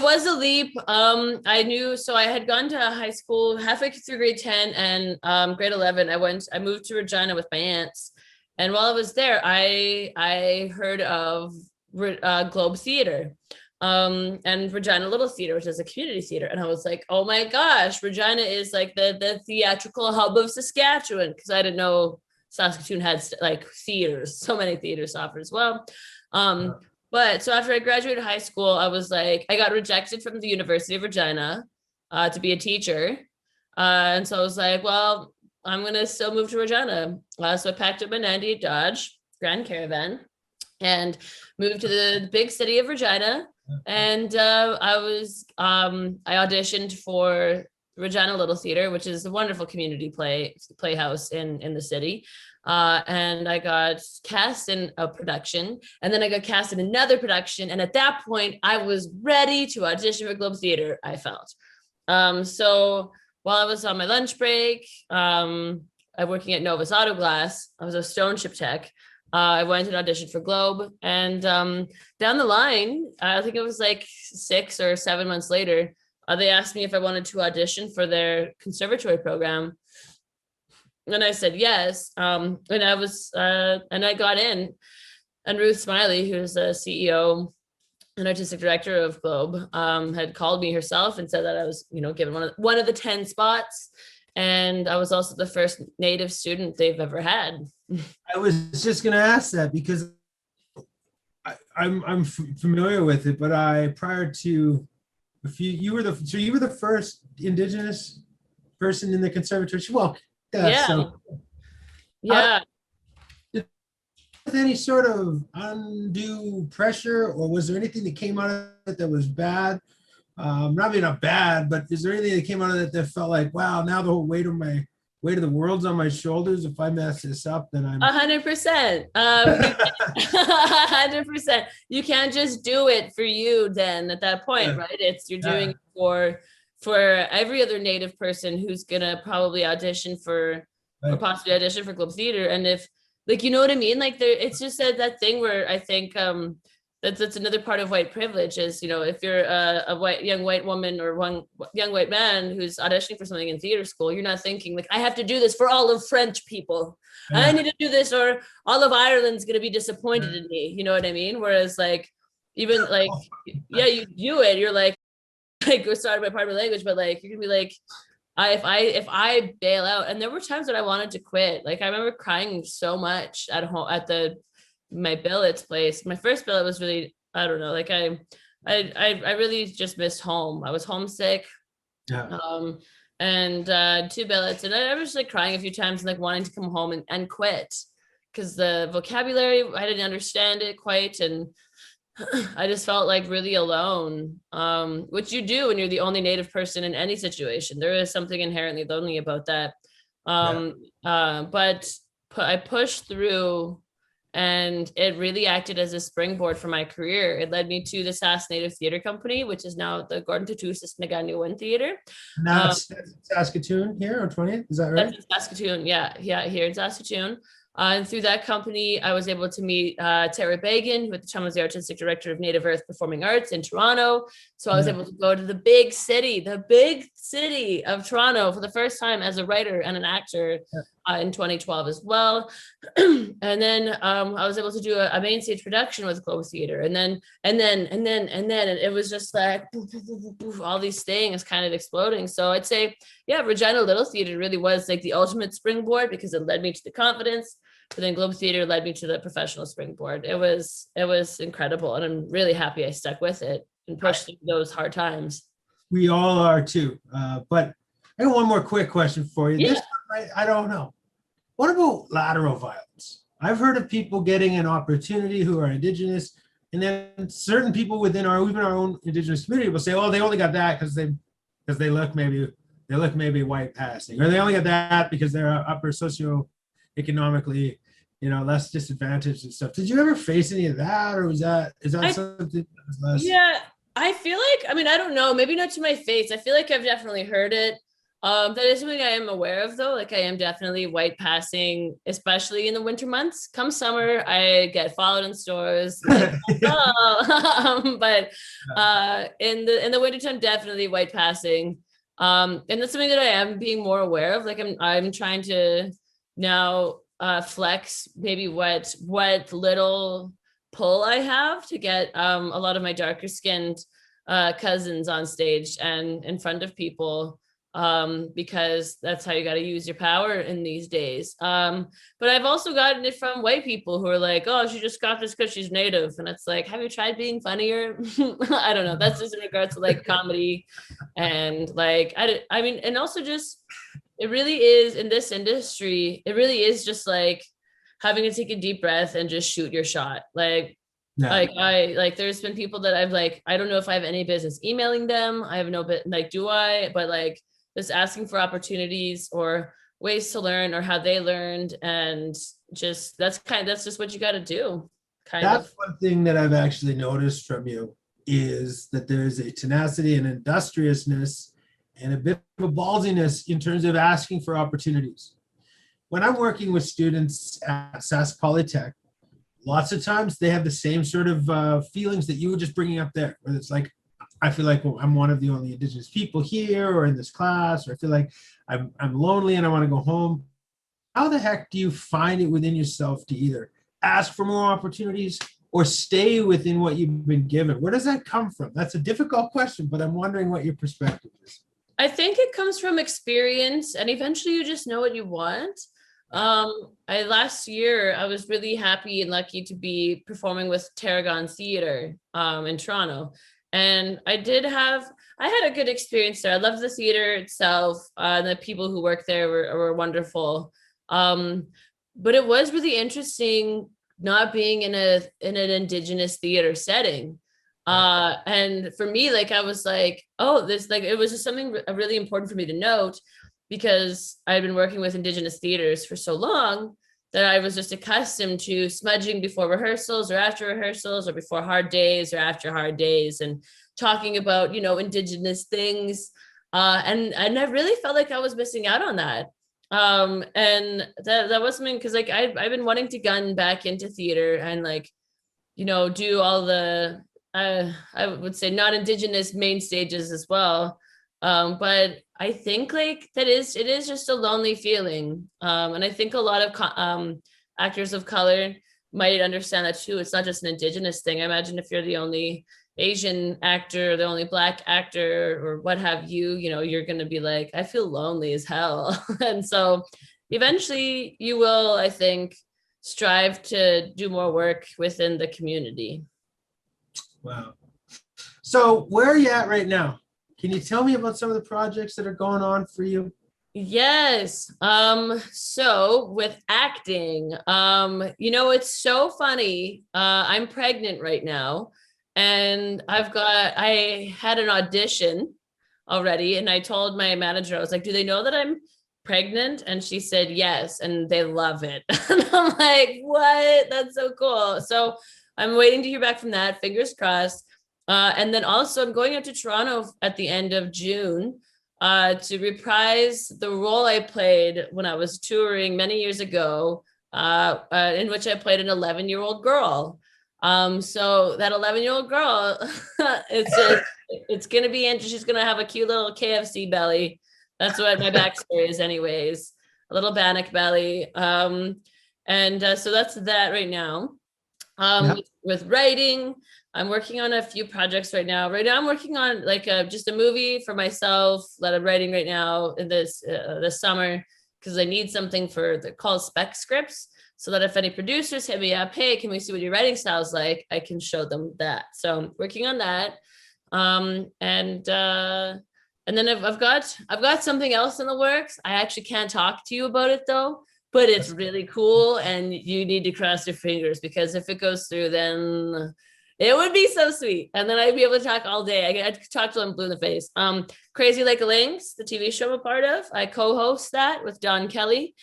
was a leap. I had gone to high school halfway through grade 10 and grade 11 I moved to Regina with my aunts, and while I was there I heard of Globe Theater and Regina Little Theater, which is a community theater, and I was like, oh my gosh, Regina is like the theatrical hub of Saskatchewan, because I didn't know Saskatoon had like theaters, so many theaters offered as well. But so after I graduated high school, I was like, I got rejected from the University of Regina to be a teacher. And so I was like, well, I'm going to still move to Regina. So I packed up my 98 Dodge Grand Caravan and moved to the big city of Regina. And I auditioned for Regina Little Theater, which is a wonderful community playhouse in the city. And I got cast in a production, and then I got cast in another production. And at that point, I was ready to audition for Globe Theater, I felt. So while I was on my lunch break, I'm working at Novus Auto Glass. I was a stone ship tech. I went and auditioned for Globe, and down the line, I think it was like 6 or 7 months later, they asked me if I wanted to audition for their conservatory program. And I said yes. And I got in. And Ruth Smiley, who's the CEO and artistic director of Globe, had called me herself and said that I was, given one of the 10 spots. And I was also the first Native student they've ever had. I was just going to ask that because I'm familiar with it, but prior to you were the first Indigenous person in the conservatory. Well, yeah. So, yeah. With any sort of undue pressure, or was there anything that came out of it that was bad? Not bad, but is there anything that came out of it that felt like, wow, now the whole weight of the world's on my shoulders. If I mess this up, then I'm 100%. 100%. You can't just do it for you then at that point, right? You're doing it for every other Native person who's gonna probably audition or possibly audition for Globe Theater. And if, like, you know what I mean? Like it's just that thing where I think that's another part of white privilege is, if you're a young white woman or one young white man who's auditioning for something in theater school, you're not thinking like, I have to do this for all of French people. Yeah. I need to do this or all of Ireland's going to be disappointed in me. You know what I mean? Whereas like, even like, yeah, you do it. You're like sorry about part of my language, but like, you're gonna be like, if I bail out, and there were times that I wanted to quit. Like I remember crying so much at home at my billets place. My first billet was really, I don't know, like I really just missed home. I was homesick. Yeah. And 2 billets, and I was just like crying a few times and like wanting to come home and quit because the vocabulary, I didn't understand it quite, and I just felt like really alone, which you do when you're the only Native person in any situation. There is something inherently lonely about that. But I pushed through, and it really acted as a springboard for my career. It led me to the Sask Native Theatre Company, which is now the Gordon Tatusis Naganyuan Theatre. Now it's Saskatoon here on 20th, is that right? That's in Saskatoon, yeah, here in Saskatoon. And through that company, I was able to meet Tara Bagan, who at the time was the artistic director of Native Earth Performing Arts in Toronto. So I was able to go to the big city of Toronto for the first time as a writer and an actor. in 2012 as well. And then I was able to do a main stage production with Globe Theater. And then it was just like poof, poof, poof, poof, poof, all these things kind of exploding. So I'd say, yeah, Regina Little Theater really was like the ultimate springboard because it led me to the confidence. But then Globe Theater led me to the professional springboard. It was incredible. And I'm really happy I stuck with it and pushed through those hard times. We all are too. But I got one more quick question for you. Yeah. This one, I don't know. What about lateral violence? I've heard of people getting an opportunity who are Indigenous, and then certain people within even our own Indigenous community will say, "Oh, they only got that because they look maybe white passing, or they only got that because they're upper socioeconomically, less disadvantaged and stuff." Did you ever face any of that, or is that something that was less? Yeah, I feel like, I mean, I don't know, maybe not to my face. I feel like I've definitely heard it. That is something I am aware of, though. Like, I am definitely white passing, especially in the winter months. Come summer, I get followed in stores. Like, oh. But in the wintertime, definitely white passing. And that's something that I am being more aware of. Like, I'm trying to now flex maybe what little pull I have to get a lot of my darker skinned cousins on stage and in front of people, because that's how you got to use your power in these days. But I've also gotten it from white people who are like, "Oh, she just got this because she's Native," and it's like, have you tried being funnier? I don't know. That's just in regards to like comedy, and like I mean, and also just it really is in this industry. It really is just like having to take a deep breath and just shoot your shot. Like, there's been people that I've like, I don't know if I have any business emailing them. I have no bit, like, do I? But like, just asking for opportunities or ways to learn or how they learned, and just that's just what you got to do. That's one thing that I've actually noticed from you is that there's a tenacity and industriousness and a bit of a ballsiness in terms of asking for opportunities. When I'm working with students at Sask Polytech, lots of times they have the same sort of feelings that you were just bringing up there, where it's like, I feel like, well, I'm one of the only Indigenous people here or in this class, or I feel like I'm lonely and I want to go home. How the heck do you find it within yourself to either ask for more opportunities or stay within what you've been given? Where does that come from? That's a difficult question, but I'm wondering what your perspective is. I think it comes from experience, and eventually you just know what you want. Last year, I was really happy and lucky to be performing with Tarragon Theatre in Toronto. And I had a good experience there. I loved the theater itself. The people who worked there were wonderful. But it was really interesting not being in an Indigenous theater setting. And for me, like, I was like, oh, this, like, it was just something really important for me to note, because I'd been working with Indigenous theaters for so long that I was just accustomed to smudging before rehearsals or after rehearsals or before hard days or after hard days and talking about, Indigenous things. And I really felt like I was missing out on that. And that was something, because like I've been wanting to gun back into theater and like, do all the, I would say not Indigenous main stages as well. But I think like it is just a lonely feeling. And I think a lot of actors of color might understand that too. It's not just an Indigenous thing. I imagine if you're the only Asian actor, the only Black actor, or what have you, you're going to be like, I feel lonely as hell. And so eventually you will, I think, strive to do more work within the community. Wow. So where are you at right now? Can you tell me about some of the projects that are going on for you? Yes. So with acting, it's so funny. I'm pregnant right now, and I had an audition already, and I told my manager, I was like, do they know that I'm pregnant? And she said yes, and they love it. And I'm like, what? That's so cool. So I'm waiting to hear back from that. Fingers crossed. And then also I'm going out to Toronto at the end of June to reprise the role I played when I was touring many years ago, in which I played an 11-year-old girl. So that 11-year-old girl, it's going to be interesting. She's going to have a cute little KFC belly. That's what my backstory is anyways. a little bannock belly. So that's that right now. With writing, I'm working on a few projects right now. Right now, I'm working on like just a movie for myself that I'm writing right now in this summer, because I need something for the called spec scripts, so that if any producers hit me up, hey, can we see what your writing style is like, I can show them that. So I'm working on that. And then I've got something else in the works. I actually can't talk to you about it though, but it's really cool, and you need to cross your fingers, because if it goes through, then it would be so sweet. And then I'd be able to talk all day. I'd talk till I'm blue in the face. Crazy Like a Lynx, the TV show I'm a part of, I co-host that with Don Kelly.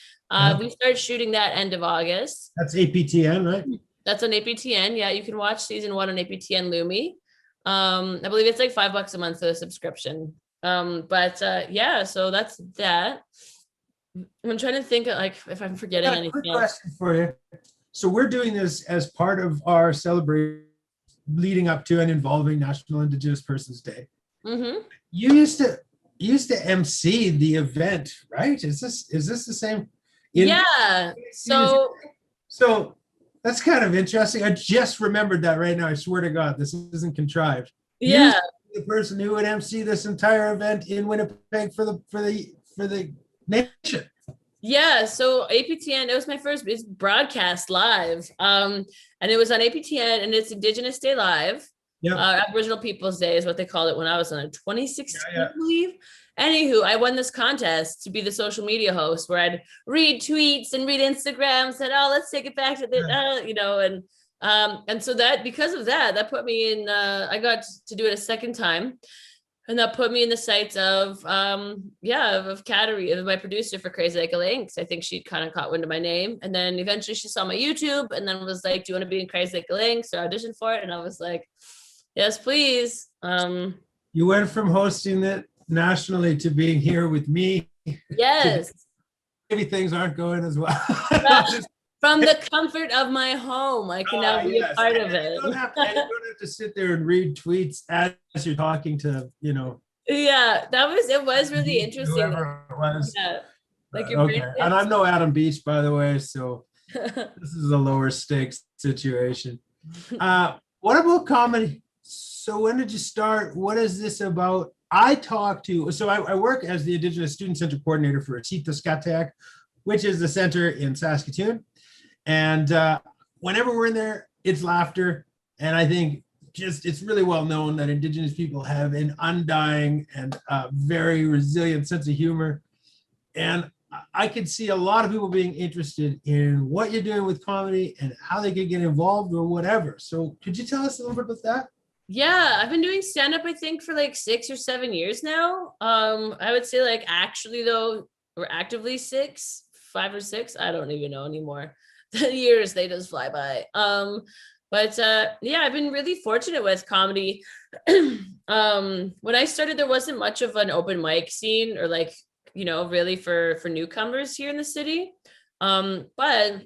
We start shooting that end of August. That's APTN, right? That's on APTN. Yeah, you can watch season 1 on APTN Lumi. I believe it's like $5 a month for the subscription. Yeah, so that's that. I'm trying to think of, like, if I'm forgetting anything quick else. question for you. So we're doing this as part of our celebration leading up to and involving National Indigenous Persons Day. Mm-hmm. You used to MC the event, right? Is this the same? Yeah. So that's kind of interesting. I just remembered that right now. I swear to God, this isn't contrived. yeah. The person who would MC this entire event in Winnipeg for the nation. Yeah, so APTN, it was my first broadcast live. And it was on APTN, and it's Indigenous Day Live. Yeah. Aboriginal Peoples Day is what they called it when I was on 2016, Yeah. I believe. Anywho, I won this contest to be the social media host, where I'd read tweets and read Instagrams, said, oh, let's take it back to the, and so that, because of that put me in, I got to do it a second time. And that put me in the sights of Kateri, my producer for Crazy Like a Lynx. I think she kind of caught wind of my name. And then eventually she saw my YouTube and then was like, do you want to be in Crazy Like a Lynx or audition for it? And I was like, yes, please. You went from hosting it nationally to being here with me. Yes. Maybe things aren't going as well. From the comfort of my home, I can now be a part of it. You don't have to sit there and read tweets as you're talking to, Yeah, it was really interesting. Whoever it was. Yeah. Like Okay. And I'm no Adam Beach, by the way, so this is a lower stakes situation. What about comedy? So when did you start? What is this about? I work as the Indigenous Student Center Coordinator for Skatek, which is the center in Saskatoon. And whenever we're in there, it's laughter. And I think it's really well known that Indigenous people have an undying and very resilient sense of humor. And I could see a lot of people being interested in what you're doing with comedy and how they could get involved or whatever. So could you tell us a little bit about that? Yeah, I've been doing stand-up, I think, for like 6 or 7 years now. I would say, like, actually though, we're actively 5 or 6. I don't even know anymore. The years, they just fly by. I've been really fortunate with comedy. When I started, there wasn't much of an open mic scene, or like, really for newcomers here in the city. But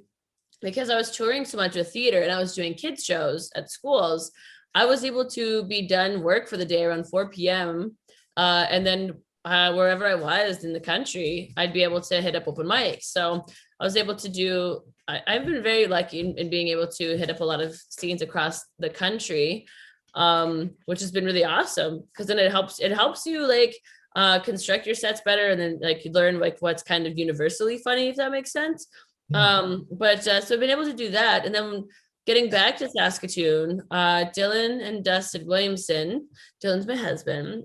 because I was touring so much with theater and I was doing kids shows at schools, I was able to be done work for the day around 4 p.m. And then wherever I was in the country, I'd be able to hit up open mics. So I was able to I've been very lucky in being able to hit up a lot of scenes across the country, which has been really awesome, because then it helps you like construct your sets better, and then like you learn like what's kind of universally funny, if that makes sense. So I've been able to do that. And then getting back to Saskatoon, Dylan and Dustin Williamson, Dylan's my husband,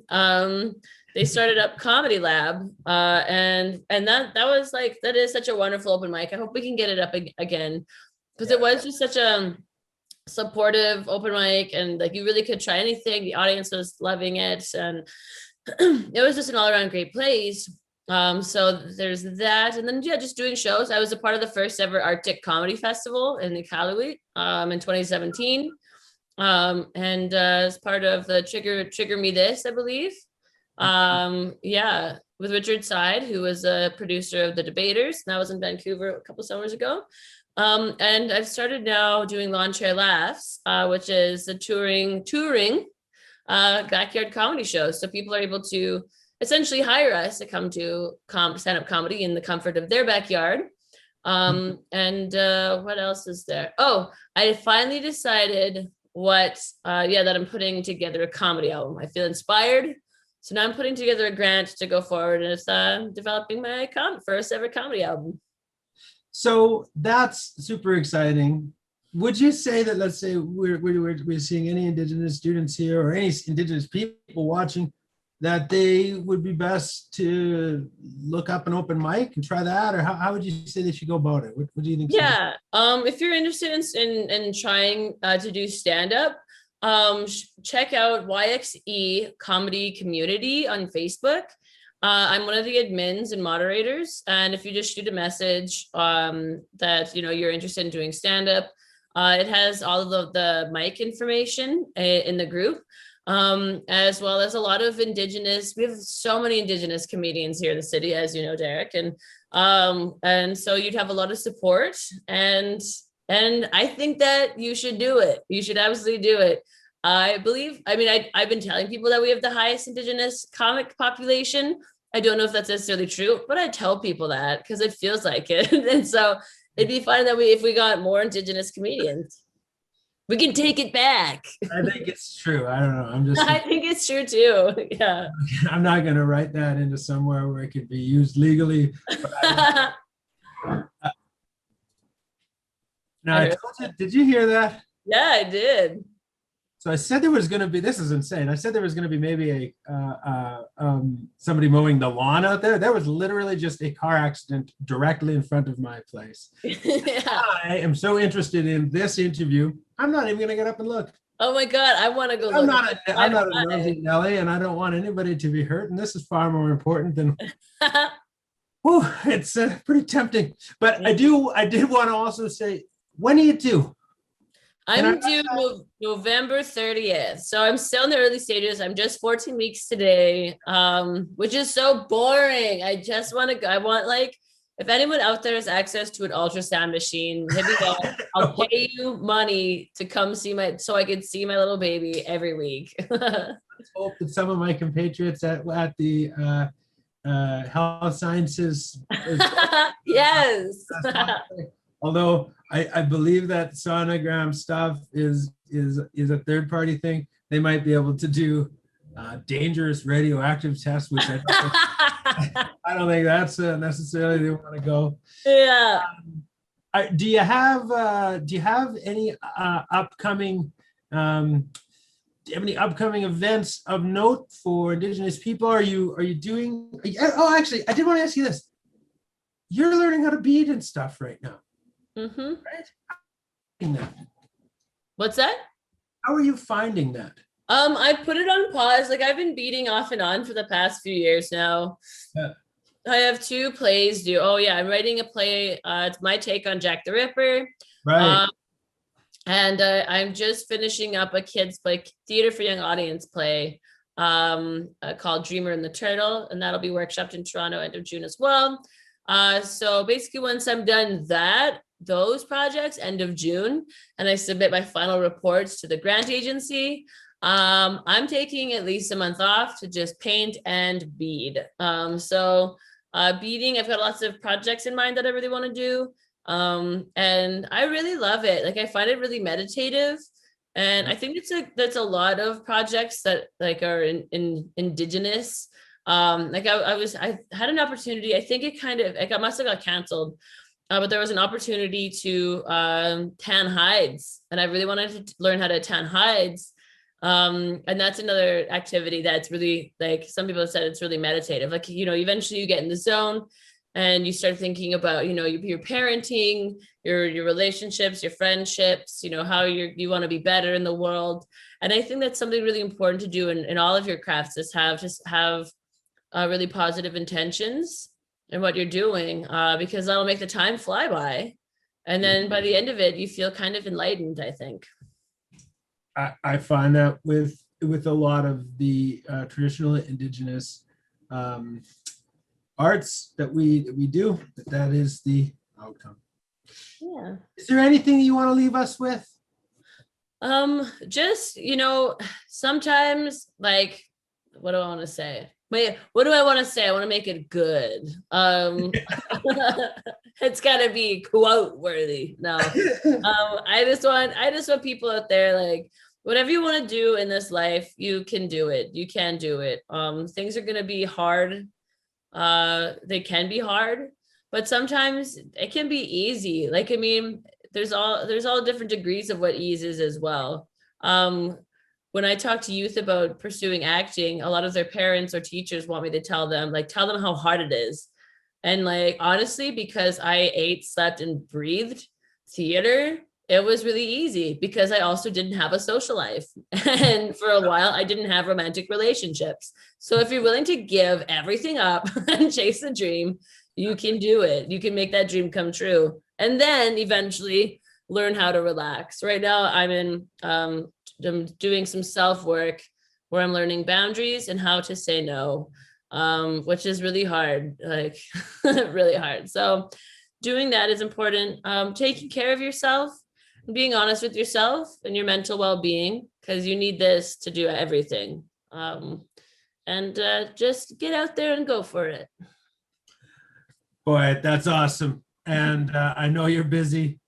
they started up Comedy Lab, and that is such a wonderful open mic. I hope we can get it up again, because it was just such a supportive open mic, and like you really could try anything. The audience was loving it, and it was just an all-around great place. So there's that, and then just doing shows. I was a part of the first ever Arctic Comedy Festival in Iqaluit in 2017, and as part of the Trigger Me This, I believe. With Richard Side, who was a producer of The Debaters, and that was in Vancouver a couple summers ago. And I've started now doing Lawn Chair Laughs, which is a touring backyard comedy show. So people are able to essentially hire us to come to stand-up comedy in the comfort of their backyard. And what else is there? Oh, I finally decided that I'm putting together a comedy album. I feel inspired. So now I'm putting together a grant to go forward and developing my first ever comedy album. So that's super exciting. Would you say that, let's say we're seeing any Indigenous students here or any Indigenous people watching, that they would be best to look up an open mic and try that? Or how would you say they should go about it? What do you think? Yeah, if you're interested in trying to do stand-up, check out YXE Comedy Community on Facebook. I'm one of the admins and moderators, and if you just shoot a message that you're interested in doing stand-up, it has all of the mic information in the group, as well as a lot of Indigenous. We have so many Indigenous comedians here in the city, as you know, Derek, and so you'd have a lot of support, and I think that you should do it. You should absolutely do it. I've been telling people that we have the highest Indigenous comic population. I don't know if that's necessarily true, but I tell people that because it feels like it. And so it'd be fun that if we got more Indigenous comedians, we can take it back. I think it's true. I don't know. I think it's true too. Yeah. I'm not going to write that into somewhere where it could be used legally. Now, I told you, did you hear that? Yeah, I did. So I said there was going to be, this is insane. I said there was going to be maybe somebody mowing the lawn out there. There was literally just a car accident directly in front of my place. Yeah. I am so interested in this interview. I'm not even going to get up and look. Oh my God, I want to go. I'm not a nosy Nelly, and I don't want anybody to be hurt. And this is far more important than. It's pretty tempting. But I did want to also say, when are you due? I'm due November 30th. So I'm still in the early stages. I'm just 14 weeks today, which is so boring. I just want to go. I want, like, if anyone out there has access to an ultrasound machine, hit me up. I'll pay you money to come so I can see my little baby every week. Let's hope that some of my compatriots at the health sciences. Yes. Although I believe that sonogram stuff is a third-party thing. They might be able to do dangerous radioactive tests, which I don't think that's necessarily they want to go. Yeah. Do you have any upcoming events of note for Indigenous people? Are you doing? Oh, actually, I did want to ask you this. You're learning how to bead and stuff right now. Mm-hmm. Right? What's that? How are you finding that? I put it on pause. Like, I've been beating off and on for the past few years now. Yeah. I have 2 plays due. Oh yeah, I'm writing a play. It's my take on Jack the Ripper. Right. And I'm just finishing up a kids play, theater for young audience play called Dreamer and the Turtle, and that'll be workshopped in Toronto end of June as well. So basically, once I'm done those projects end of June, and I submit my final reports to the grant agency, I'm taking at least a month off to just paint and bead. Beading, I've got lots of projects in mind that I really want to do. And I really love it. Like, I find it really meditative. And I think that's a lot of projects that like are in Indigenous. I had an opportunity, I think it must have got canceled. But there was an opportunity to tan hides, and I really wanted to learn how to tan hides. And that's another activity that's really, like, some people have said it's really meditative. Like, eventually you get in the zone and you start thinking about, your parenting, your relationships, your friendships, how you want to be better in the world. And I think that's something really important to do in all of your crafts, is have really positive intentions in what you're doing, because that'll make the time fly by. And then by the end of it, you feel kind of enlightened, I think. I find that with a lot of the traditional Indigenous arts that we do, that is the outcome. Yeah. Is there anything you want to leave us with? Just, sometimes, like, what do I want to say? Wait, what do I want to say? I want to make it good. It's gotta be quote worthy. No, I just want people out there, like, whatever you want to do in this life, you can do it. You can do it. Things are gonna be hard. They can be hard, but sometimes it can be easy. Like, I mean, there's all different degrees of what ease is as well. When I talk to youth about pursuing acting, a lot of their parents or teachers want me to tell them how hard it is. And like, honestly, because I ate, slept, and breathed theater, it was really easy because I also didn't have a social life. And for a while, I didn't have romantic relationships. So if you're willing to give everything up and chase a dream, you can do it. You can make that dream come true. And then eventually learn how to relax. Right now, I'm doing some self-work where I'm learning boundaries and how to say no, which is really hard, like really hard. So doing that is important. Taking care of yourself, being honest with yourself and your mental well-being, because you need this to do everything. And just get out there and go for it. Boy, that's awesome. And I know you're busy.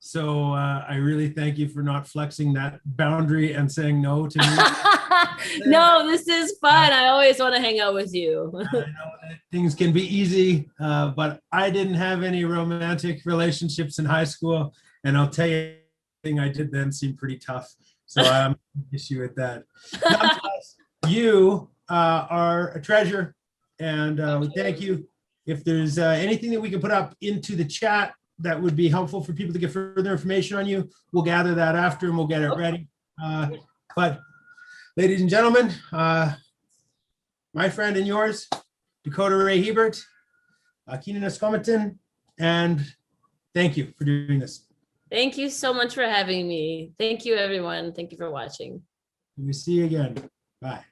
So I really thank you for not flexing that boundary and saying no to me. No, this is fun. I always want to hang out with you. I know that things can be easy, but I didn't have any romantic relationships in high school. And I'll tell you, thing I did then seemed pretty tough. So I'm issue with that. Nonetheless, you are a treasure, and we thank you. If there's anything that we can put up into the chat that would be helpful for people to get further information on you, we'll gather that after and we'll get it ready. But ladies and gentlemen, my friend and yours, Dakota Ray Hebert, Keenan Escomiton, and thank you for doing this. Thank you so much for having me. Thank you, everyone. Thank you for watching. We see you again. Bye.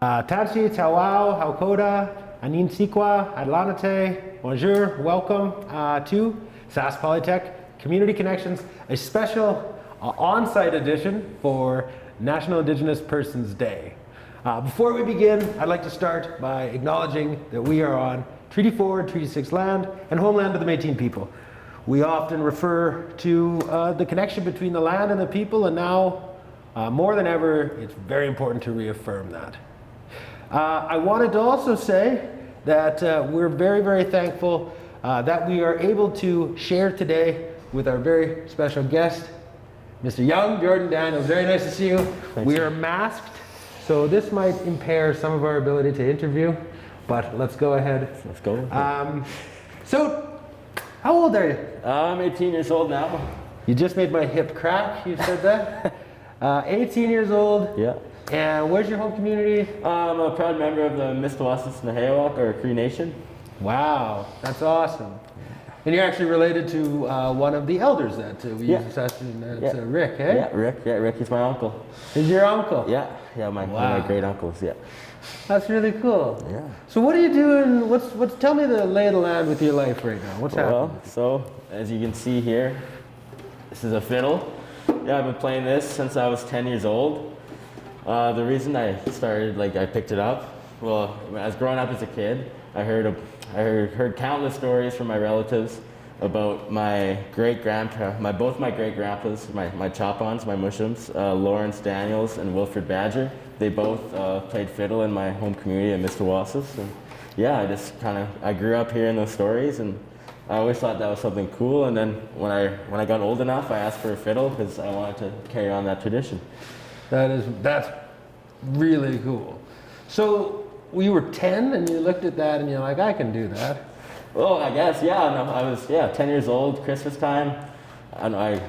Tachi, Tawau, Haukoda, Anin Sikwa, Adlanate, bonjour, welcome to Sask Polytech Community Connections, a special on-site edition for National Indigenous Persons Day. Before we begin, I'd like to start by acknowledging that we are on Treaty 4 and Treaty 6 land and homeland of the Métis people. We often refer to the connection between the land and the people, and now more than ever, it's very important to reaffirm that. I wanted to also say that we're very, very thankful that we are able to share today with our very special guest, Mr. Young, Jordan Daniels. Very nice to see you. We are masked, so this might impair some of our ability to interview, but let's go ahead. Let's go. So, how old are you? I'm 18 years old now. You just made my hip crack, you said that. 18 years old. Yeah. And where's your home community? I'm a proud member of the Mistawassis Nahewak, or Cree Nation. Wow, that's awesome. And you're actually related to one of the elders that we use assessing. That's Rick, eh? Yeah, Rick. Yeah, Rick is my uncle. Is your uncle? Yeah, my great uncles. Yeah. That's really cool. Yeah. So what are you doing? What's tell me the lay of the land with your life right now? What's happening? Well, so as you can see here, this is a fiddle. Yeah, I've been playing this since I was 10 years old. The reason I started, I picked it up, well, when I was growing up as a kid, I heard countless stories from my relatives about my both my great grandpas, my chop-ons, my mushums, Lawrence Daniels and Wilfred Badger. They both played fiddle in my home community at Mistawassis. And yeah, I grew up hearing those stories, and I always thought that was something cool. And then when I got old enough, I asked for a fiddle because I wanted to carry on that tradition. That's really cool. So you were 10 and you looked at that and you're like, I can do that. Well, I guess, yeah. No, I was 10 years old, Christmas time. And I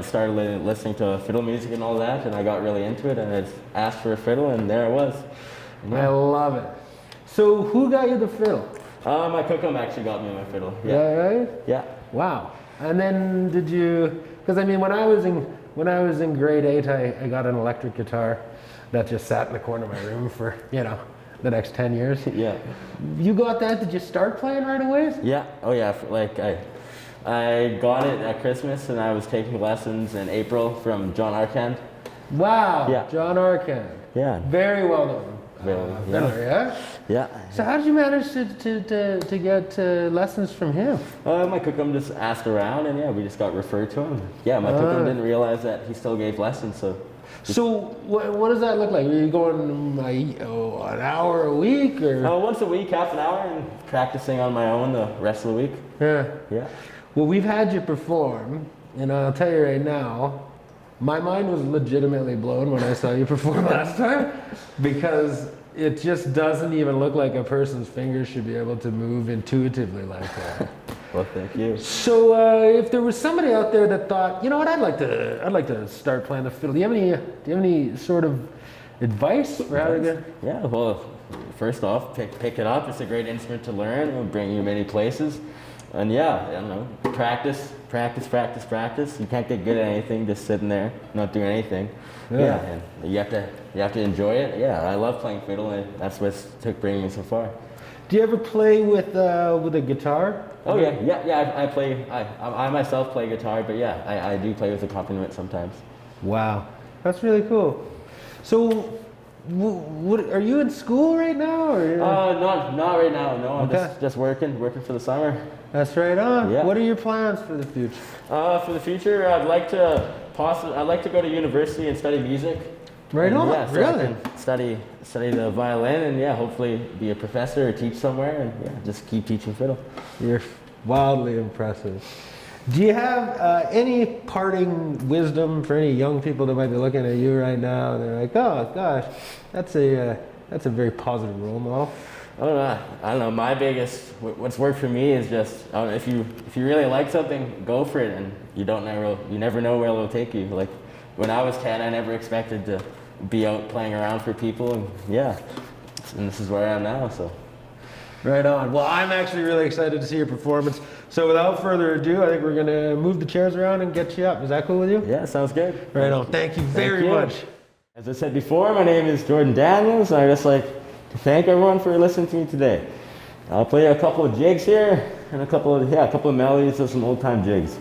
started listening to fiddle music and all that, and I got really into it, and I just asked for a fiddle, and there I was. Yeah. I love it. So who got you the fiddle? My cookum actually got me my fiddle. Yeah, right? Yeah. Wow. And then did you, because I mean, when I was in grade 8, I got an electric guitar that just sat in the corner of my room for, the next 10 years. Yeah. You got that? Did you start playing right away? Yeah. Oh yeah. Like I got it at Christmas, and I was taking lessons in April from John Arcand. Wow. Yeah. John Arcand. Yeah. Very well known. Yeah. Yeah. Yeah. So how did you manage to get lessons from him? My cookum just asked around, and yeah, we just got referred to him. Yeah, my cookum didn't realize that he still gave lessons, so. So what does that look like? Are you going an hour a week or? Once a week, half an hour, and practicing on my own the rest of the week. Yeah. Yeah. Well, we've had you perform, and I'll tell you right now, my mind was legitimately blown when I saw you perform last time, because it just doesn't even look like a person's fingers should be able to move intuitively like that. Well, thank you. So, if there was somebody out there that thought, you know what, I'd like to start playing the fiddle. Do you have any sort of advice for how to get? Yeah. Well, first off, pick it up. It's a great instrument to learn. It'll bring you many places. And yeah, I don't know, practice. You can't get good at anything just sitting there, not doing anything. Yeah, and you have to enjoy it. Yeah, I love playing fiddle, and that's what's bringing me so far. Do you ever play with a guitar? Oh yeah. I play. I myself play guitar, but yeah, I do play with accompaniment sometimes. Wow, that's really cool. So, are you in school right now? Or not right now. No, I'm Okay. just working for the summer. That's right on. Yeah. What are your plans for the future? For the future, I'd like to go to university and study music. Right on. Yeah, so Really? I can study the violin, and yeah, hopefully be a professor or teach somewhere, and yeah, just keep teaching fiddle. You're wildly impressive. Do you have any parting wisdom for any young people that might be looking at you right now? They're like, oh gosh, that's a very positive role model. I don't know. My biggest, what's worked for me is just, I don't know, if you really like something, go for it, and you never know where it'll take you. Like when I was 10, I never expected to be out playing around for people, and yeah, and this is where I am now. So. Right on. Well, I'm actually really excited to see your performance. So without further ado, I think we're gonna move the chairs around and get you up. Is that cool with you? Yeah, sounds good. Right on. Thank you very much. As I said before, my name is Jordan Daniels, and I just like to thank everyone for listening to me today. I'll play a couple of jigs here and a couple of melodies of some old time jigs.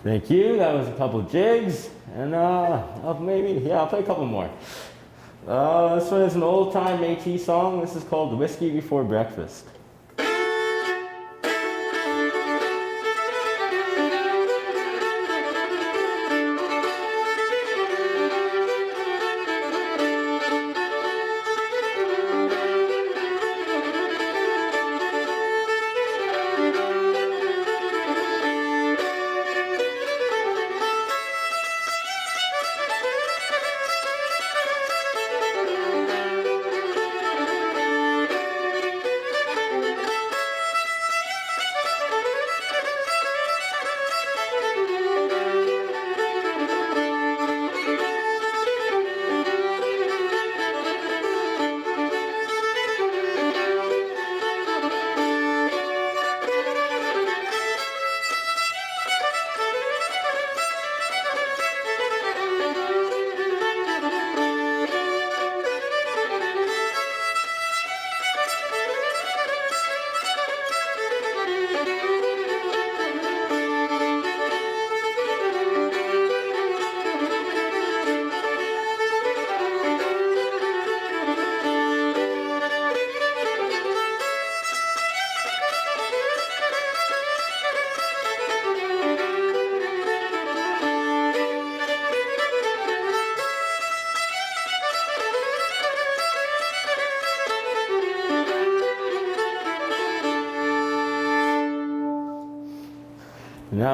Thank you. That was a couple of jigs, and I'll play a couple more. This one is an old-time Métis song. This is called "Whiskey Before Breakfast."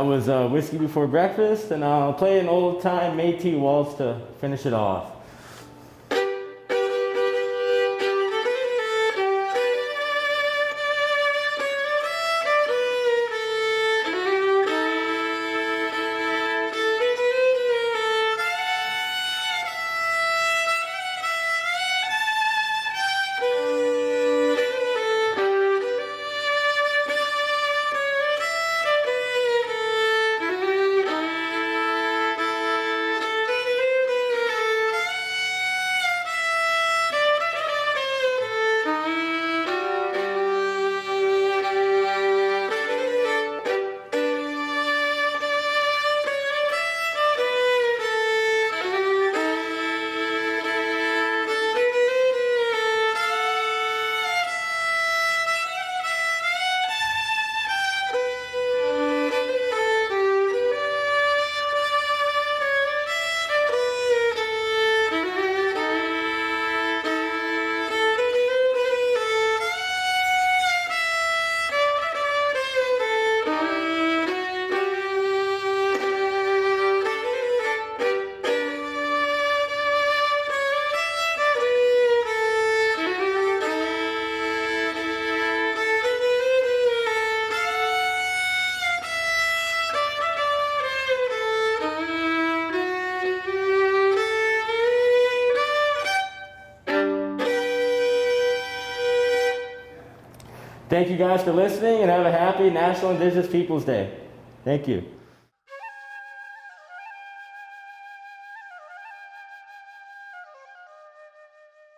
that was Whiskey Before Breakfast, and I'll play an old time Métis waltz to finish it off. Thank you guys for listening, and have a happy National Indigenous Peoples Day. Thank you.